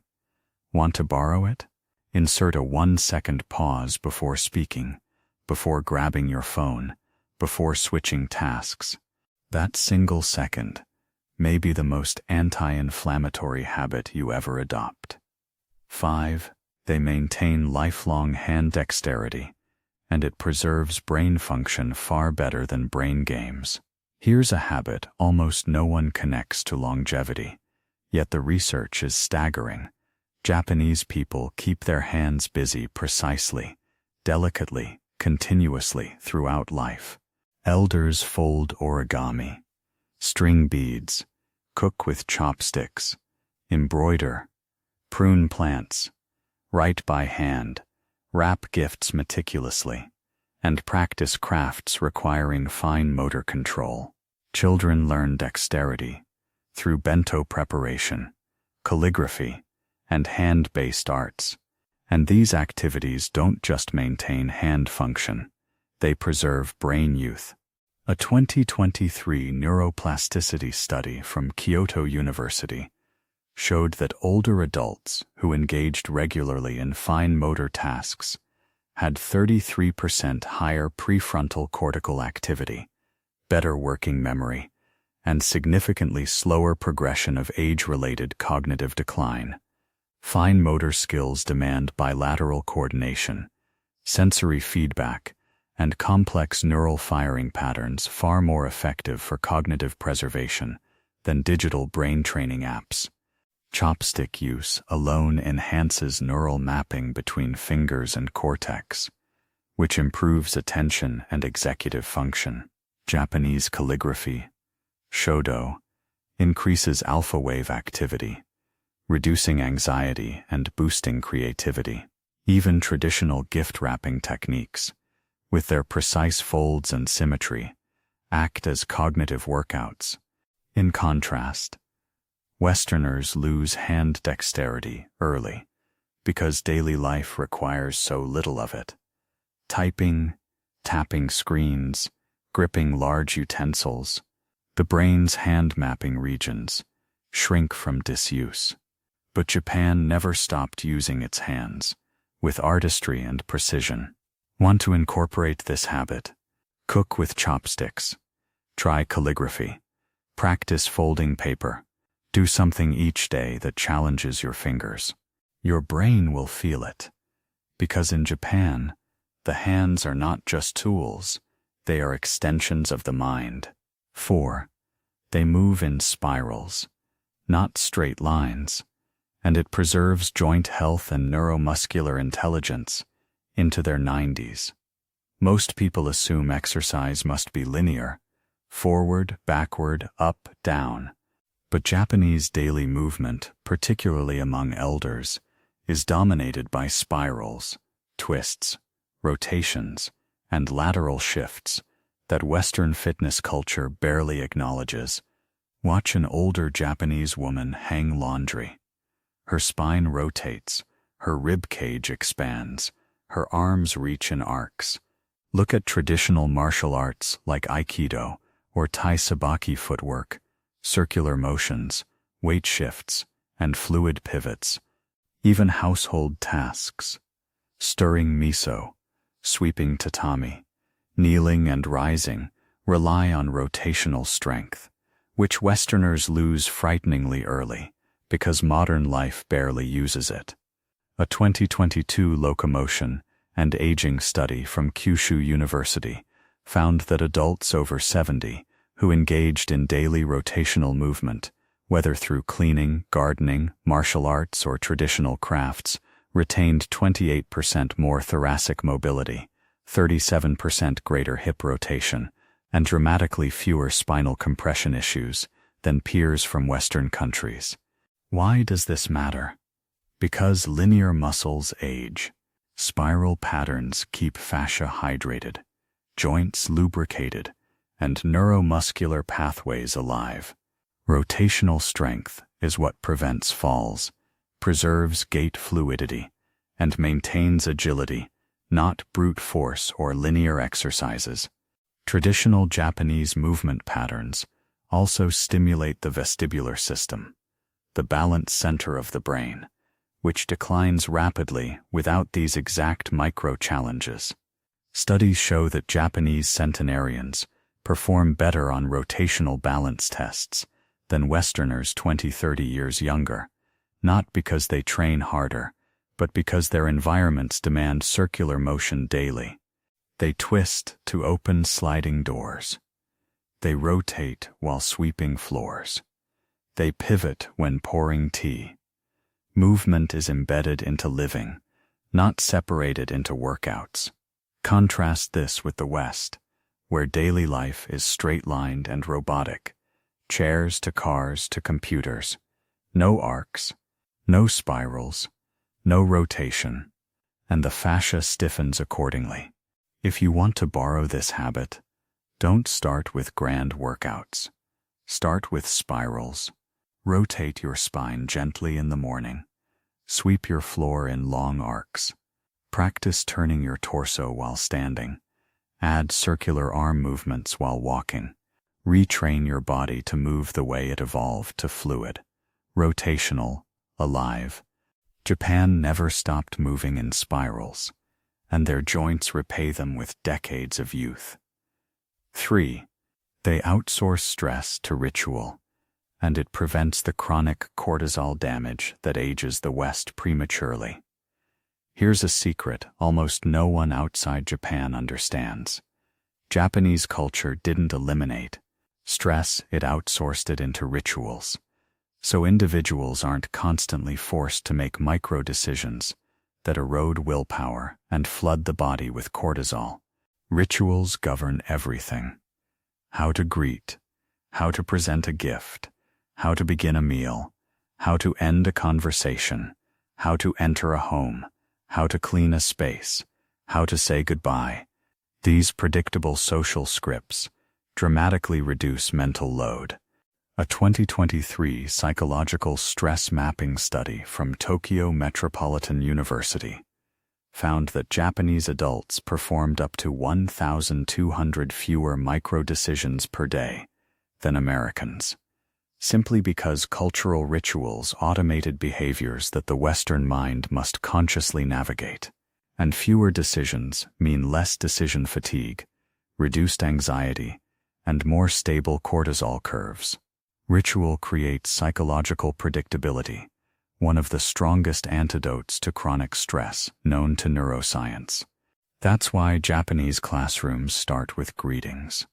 Want to borrow it? Insert a 1-second pause before speaking, before grabbing your phone, before switching tasks. That single second may be the most anti-inflammatory habit you ever adopt. 5. They maintain lifelong hand dexterity, and it preserves brain function far better than brain games. Here's a habit almost no one connects to longevity, yet the research is staggering. Japanese people keep their hands busy precisely, delicately, continuously throughout life. Elders fold origami, string beads, cook with chopsticks, embroider, prune plants, write by hand, wrap gifts meticulously, and practice crafts requiring fine motor control. Children learn dexterity through bento preparation, calligraphy, and hand-based arts. And these activities don't just maintain hand function, they preserve brain youth. A 2023 neuroplasticity study from Kyoto University showed that older adults who engaged regularly in fine motor tasks had 33% higher prefrontal cortical activity, better working memory, and significantly slower progression of age-related cognitive decline. Fine motor skills demand bilateral coordination, sensory feedback, and complex neural firing patterns far more effective for cognitive preservation than digital brain training apps. Chopstick use alone enhances neural mapping between fingers and cortex, which improves attention and executive function. Japanese calligraphy, shodo, increases alpha wave activity, reducing anxiety and boosting creativity. Even traditional gift wrapping techniques, with their precise folds and symmetry, act as cognitive workouts. In contrast, Westerners lose hand dexterity early because daily life requires so little of it. Typing, tapping screens, gripping large utensils, the brain's hand mapping regions shrink from disuse. But Japan never stopped using its hands, with artistry and precision. Want to incorporate this habit? Cook with chopsticks. Try calligraphy. Practice folding paper. Do something each day that challenges your fingers. Your brain will feel it. Because in Japan, the hands are not just tools, they are extensions of the mind. 4. They move in spirals, not straight lines, and it preserves joint health and neuromuscular intelligence into their 90s. Most people assume exercise must be linear, forward, backward, up, down. But Japanese daily movement, particularly among elders, is dominated by spirals, twists, rotations, and lateral shifts that Western fitness culture barely acknowledges. Watch an older Japanese woman hang laundry. Her spine rotates, her rib cage expands, her arms reach in arcs. Look at traditional martial arts like Aikido or Tai Sabaki footwork, circular motions, weight shifts, and fluid pivots. Even household tasks, stirring miso, sweeping tatami, kneeling and rising, rely on rotational strength, which Westerners lose frighteningly early because modern life barely uses it. A 2022 locomotion and aging study from Kyushu University found that adults over 70 who engaged in daily rotational movement, whether through cleaning, gardening, martial arts, or traditional crafts, retained 28% more thoracic mobility, 37% greater hip rotation, and dramatically fewer spinal compression issues than peers from Western countries. Why does this matter? Because linear muscles age. Spiral patterns keep fascia hydrated, joints lubricated, and neuromuscular pathways alive. Rotational strength is what prevents falls, preserves gait fluidity, and maintains agility, not brute force or linear exercises. Traditional Japanese movement patterns also stimulate the vestibular system, the balance center of the brain, which declines rapidly without these exact micro-challenges. Studies show that Japanese centenarians perform better on rotational balance tests than Westerners 20-30 years younger, not because they train harder, but because their environments demand circular motion daily. They twist to open sliding doors. They rotate while sweeping floors. They pivot when pouring tea. Movement is embedded into living, not separated into workouts. Contrast this with the West, where daily life is straight-lined and robotic, chairs to cars to computers, no arcs, no spirals, no rotation, and the fascia stiffens accordingly. If you want to borrow this habit, don't start with grand workouts. Start with spirals. Rotate your spine gently in the morning. Sweep your floor in long arcs. Practice turning your torso while standing. Add circular arm movements while walking. Retrain your body to move the way it evolved to fluid, rotational, alive. Japan never stopped moving in spirals, and their joints repay them with decades of youth. 3. They outsource stress to ritual, and it prevents the chronic cortisol damage that ages the West prematurely. Here's a secret almost no one outside Japan understands. Japanese culture didn't eliminate stress, it outsourced it into rituals. So individuals aren't constantly forced to make micro-decisions that erode willpower and flood the body with cortisol. Rituals govern everything. How to greet, how to present a gift, how to begin a meal, how to end a conversation, how to enter a home, how to clean a space, how to say goodbye. These predictable social scripts dramatically reduce mental load. A 2023 psychological stress mapping study from Tokyo Metropolitan University found that Japanese adults performed up to 1,200 fewer micro-decisions per day than Americans, simply because cultural rituals automated behaviors that the Western mind must consciously navigate. And fewer decisions mean less decision fatigue, reduced anxiety, and more stable cortisol curves. Ritual creates psychological predictability, one of the strongest antidotes to chronic stress known to neuroscience. That's why Japanese classrooms start with greetings,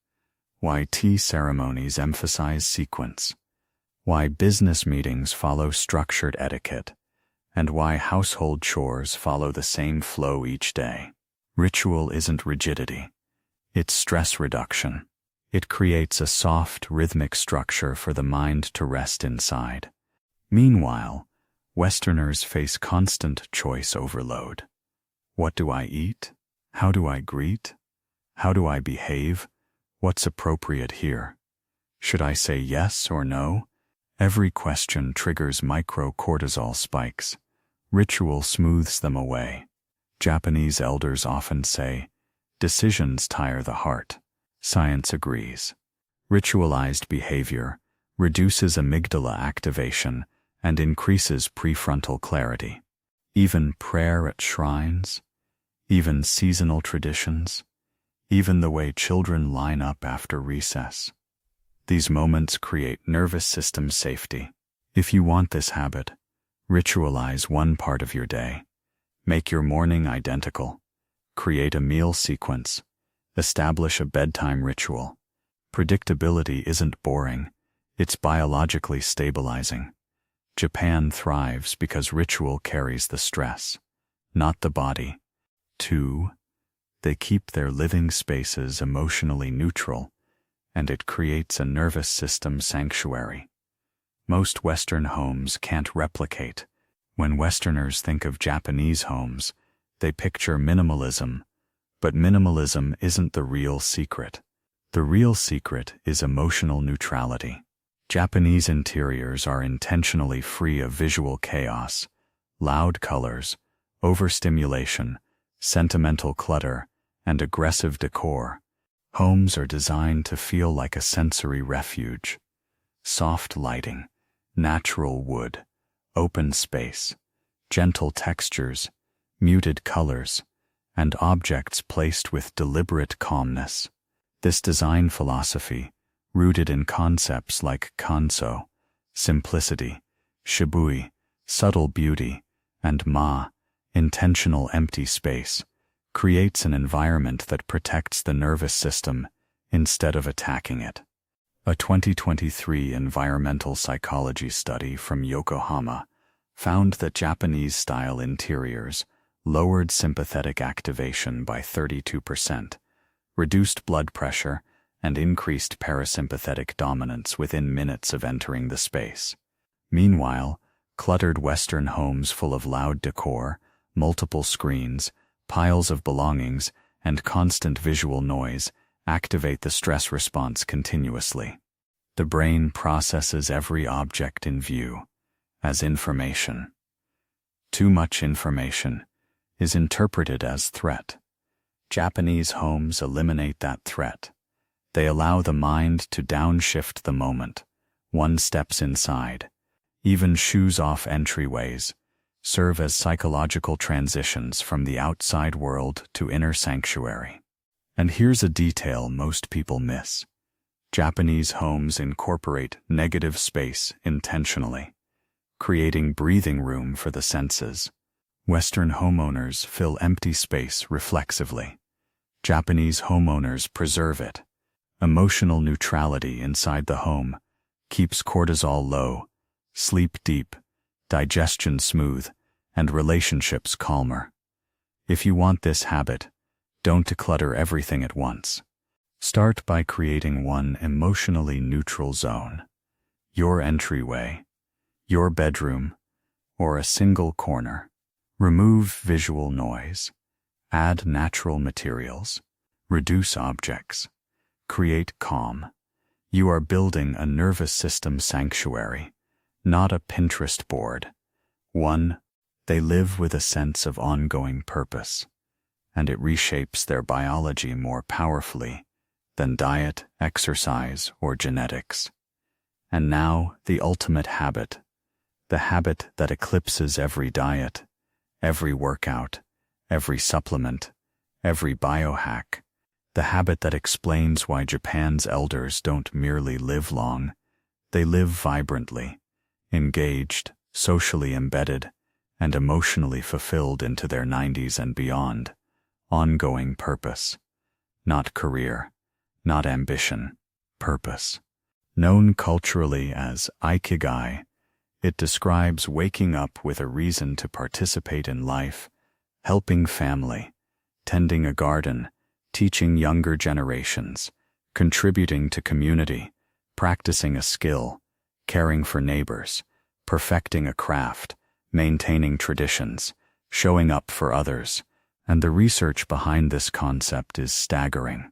why tea ceremonies emphasize sequence, why business meetings follow structured etiquette, and why household chores follow the same flow each day. Ritual isn't rigidity, it's stress reduction. It creates a soft, rhythmic structure for the mind to rest inside. Meanwhile, Westerners face constant choice overload. What do I eat? How do I greet? How do I behave? What's appropriate here? Should I say yes or no? Every question triggers micro-cortisol spikes. Ritual smooths them away. Japanese elders often say, decisions tire the heart. Science agrees. Ritualized behavior reduces amygdala activation and increases prefrontal clarity. Even prayer at shrines, even seasonal traditions, even the way children line up after recess. These moments create nervous system safety. If you want this habit, ritualize one part of your day. Make your morning identical. Create a meal sequence. Establish a bedtime ritual. Predictability isn't boring, it's biologically stabilizing. Japan thrives because ritual carries the stress, not the body. 2. They keep their living spaces emotionally neutral, and it creates a nervous system sanctuary. Most Western homes can't replicate. When Westerners think of Japanese homes, they picture minimalism, but minimalism isn't the real secret. The real secret is emotional neutrality. Japanese interiors are intentionally free of visual chaos, loud colors, overstimulation, sentimental clutter, and aggressive decor. Homes are designed to feel like a sensory refuge. Soft lighting, natural wood, open space, gentle textures, muted colors, and objects placed with deliberate calmness. This design philosophy, rooted in concepts like kanso, simplicity, shibui, subtle beauty, and ma, intentional empty space, creates an environment that protects the nervous system instead of attacking it. A 2023 environmental psychology study from Yokohama found that Japanese-style interiors lowered sympathetic activation by 32%, reduced blood pressure, and increased parasympathetic dominance within minutes of entering the space. Meanwhile, cluttered Western homes full of loud decor, multiple screens, piles of belongings, and constant visual noise activate the stress response continuously. The brain processes every object in view as information. Too much information is interpreted as threat. Japanese homes eliminate that threat. They allow the mind to downshift the moment. One steps inside, Even shoes-off entryways serve as psychological transitions from the outside world to inner sanctuary. And here's a detail most people miss. Japanese homes incorporate negative space intentionally, creating breathing room for the senses. Western homeowners fill empty space reflexively. Japanese homeowners preserve it. Emotional neutrality inside the home keeps cortisol low, sleep deep, digestion smooth, and relationships calmer. If you want this habit, don't declutter everything at once. Start by creating one emotionally neutral zone. Your entryway, your bedroom, or a single corner. Remove visual noise. Add natural materials. Reduce objects. Create calm. You are building a nervous system sanctuary, not a Pinterest board. 1. They live with a sense of ongoing purpose, and it reshapes their biology more powerfully than diet, exercise, or genetics. And now, the ultimate habit. The habit that eclipses every diet, every workout, every supplement, every biohack. The habit that explains why Japan's elders don't merely live long, they live vibrantly, engaged, socially embedded, and emotionally fulfilled into their 90s and beyond. Ongoing purpose. Not career, not ambition, purpose. Known culturally as ikigai, it describes waking up with a reason to participate in life, helping family, tending a garden, teaching younger generations, contributing to community, practicing a skill, caring for neighbors, perfecting a craft, maintaining traditions, showing up for others, and the research behind this concept is staggering.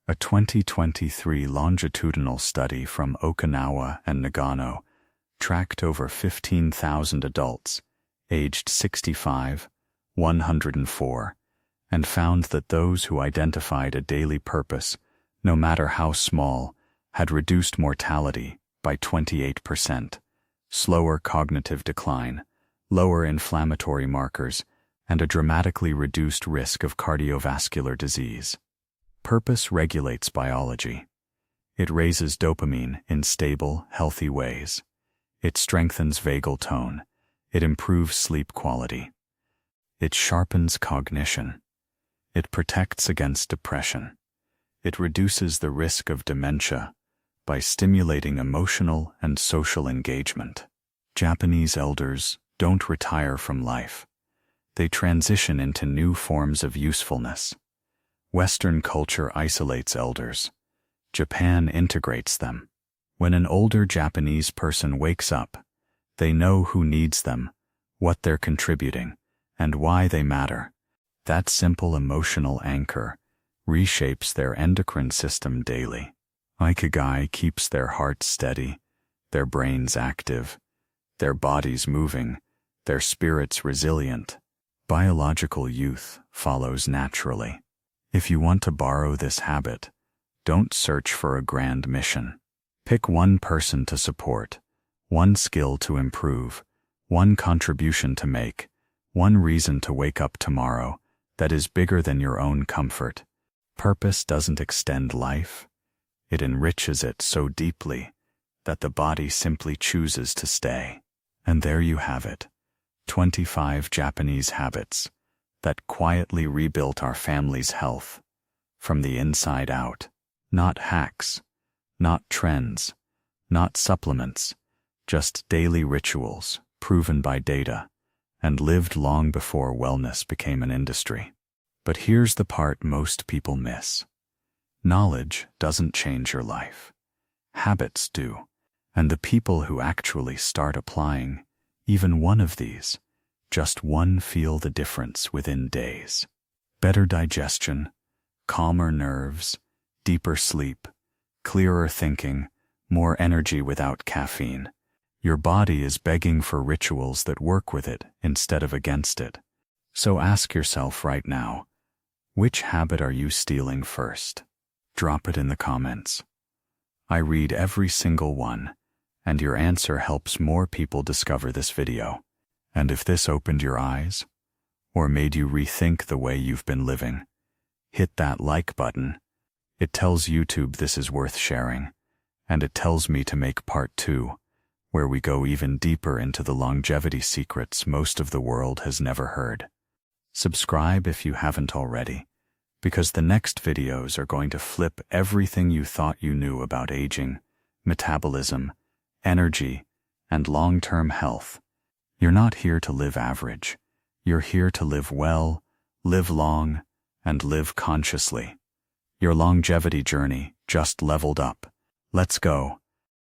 A 2023 longitudinal study from Okinawa and Nagano tracked over 15,000 adults, aged 65, 104, and found that those who identified a daily purpose, no matter how small, had reduced mortality by 28%, slower cognitive decline, lower inflammatory markers, and a dramatically reduced risk of cardiovascular disease. Purpose regulates biology. It raises dopamine in stable, healthy ways. It strengthens vagal tone. It improves sleep quality. It sharpens cognition. It protects against depression. It reduces the risk of dementia by stimulating emotional and social engagement. Japanese elders don't retire from life. They transition into new forms of usefulness. Western culture isolates elders. Japan integrates them. When an older Japanese person wakes up, they know who needs them, what they're contributing, and why they matter. That simple emotional anchor reshapes their endocrine system daily. Ikigai keeps their hearts steady, their brains active, their bodies moving, their spirits resilient. Biological youth follows naturally. If you want to borrow this habit, don't search for a grand mission. Pick one person to support, one skill to improve, one contribution to make, one reason to wake up tomorrow that is bigger than your own comfort. Purpose doesn't extend life. It enriches it so deeply that the body simply chooses to stay. And there you have it. 25 Japanese habits that quietly rebuilt our family's health from the inside out. Not hacks, not trends, not supplements, just daily rituals proven by data and lived long before wellness became an industry. But here's the part most people miss. Knowledge doesn't change your life. Habits do. And the people who actually start applying even one of these, just one, feel the difference within days. Better digestion, calmer nerves, deeper sleep, clearer thinking, more energy without caffeine. Your body is begging for rituals that work with it instead of against it. So ask yourself right now, which habit are you stealing first? Drop it in the comments. I read every single one, and your answer helps more people discover this video. And if this opened your eyes, or made you rethink the way you've been living, hit that like button. It tells YouTube this is worth sharing, and it tells me to make part 2, where we go even deeper into the longevity secrets most of the world has never heard. Subscribe if you haven't already, because the next videos are going to flip everything you thought you knew about aging, metabolism, energy, and long-term health. You're not here to live average. You're here to live well, live long, and live consciously. Your longevity journey just leveled up. Let's go.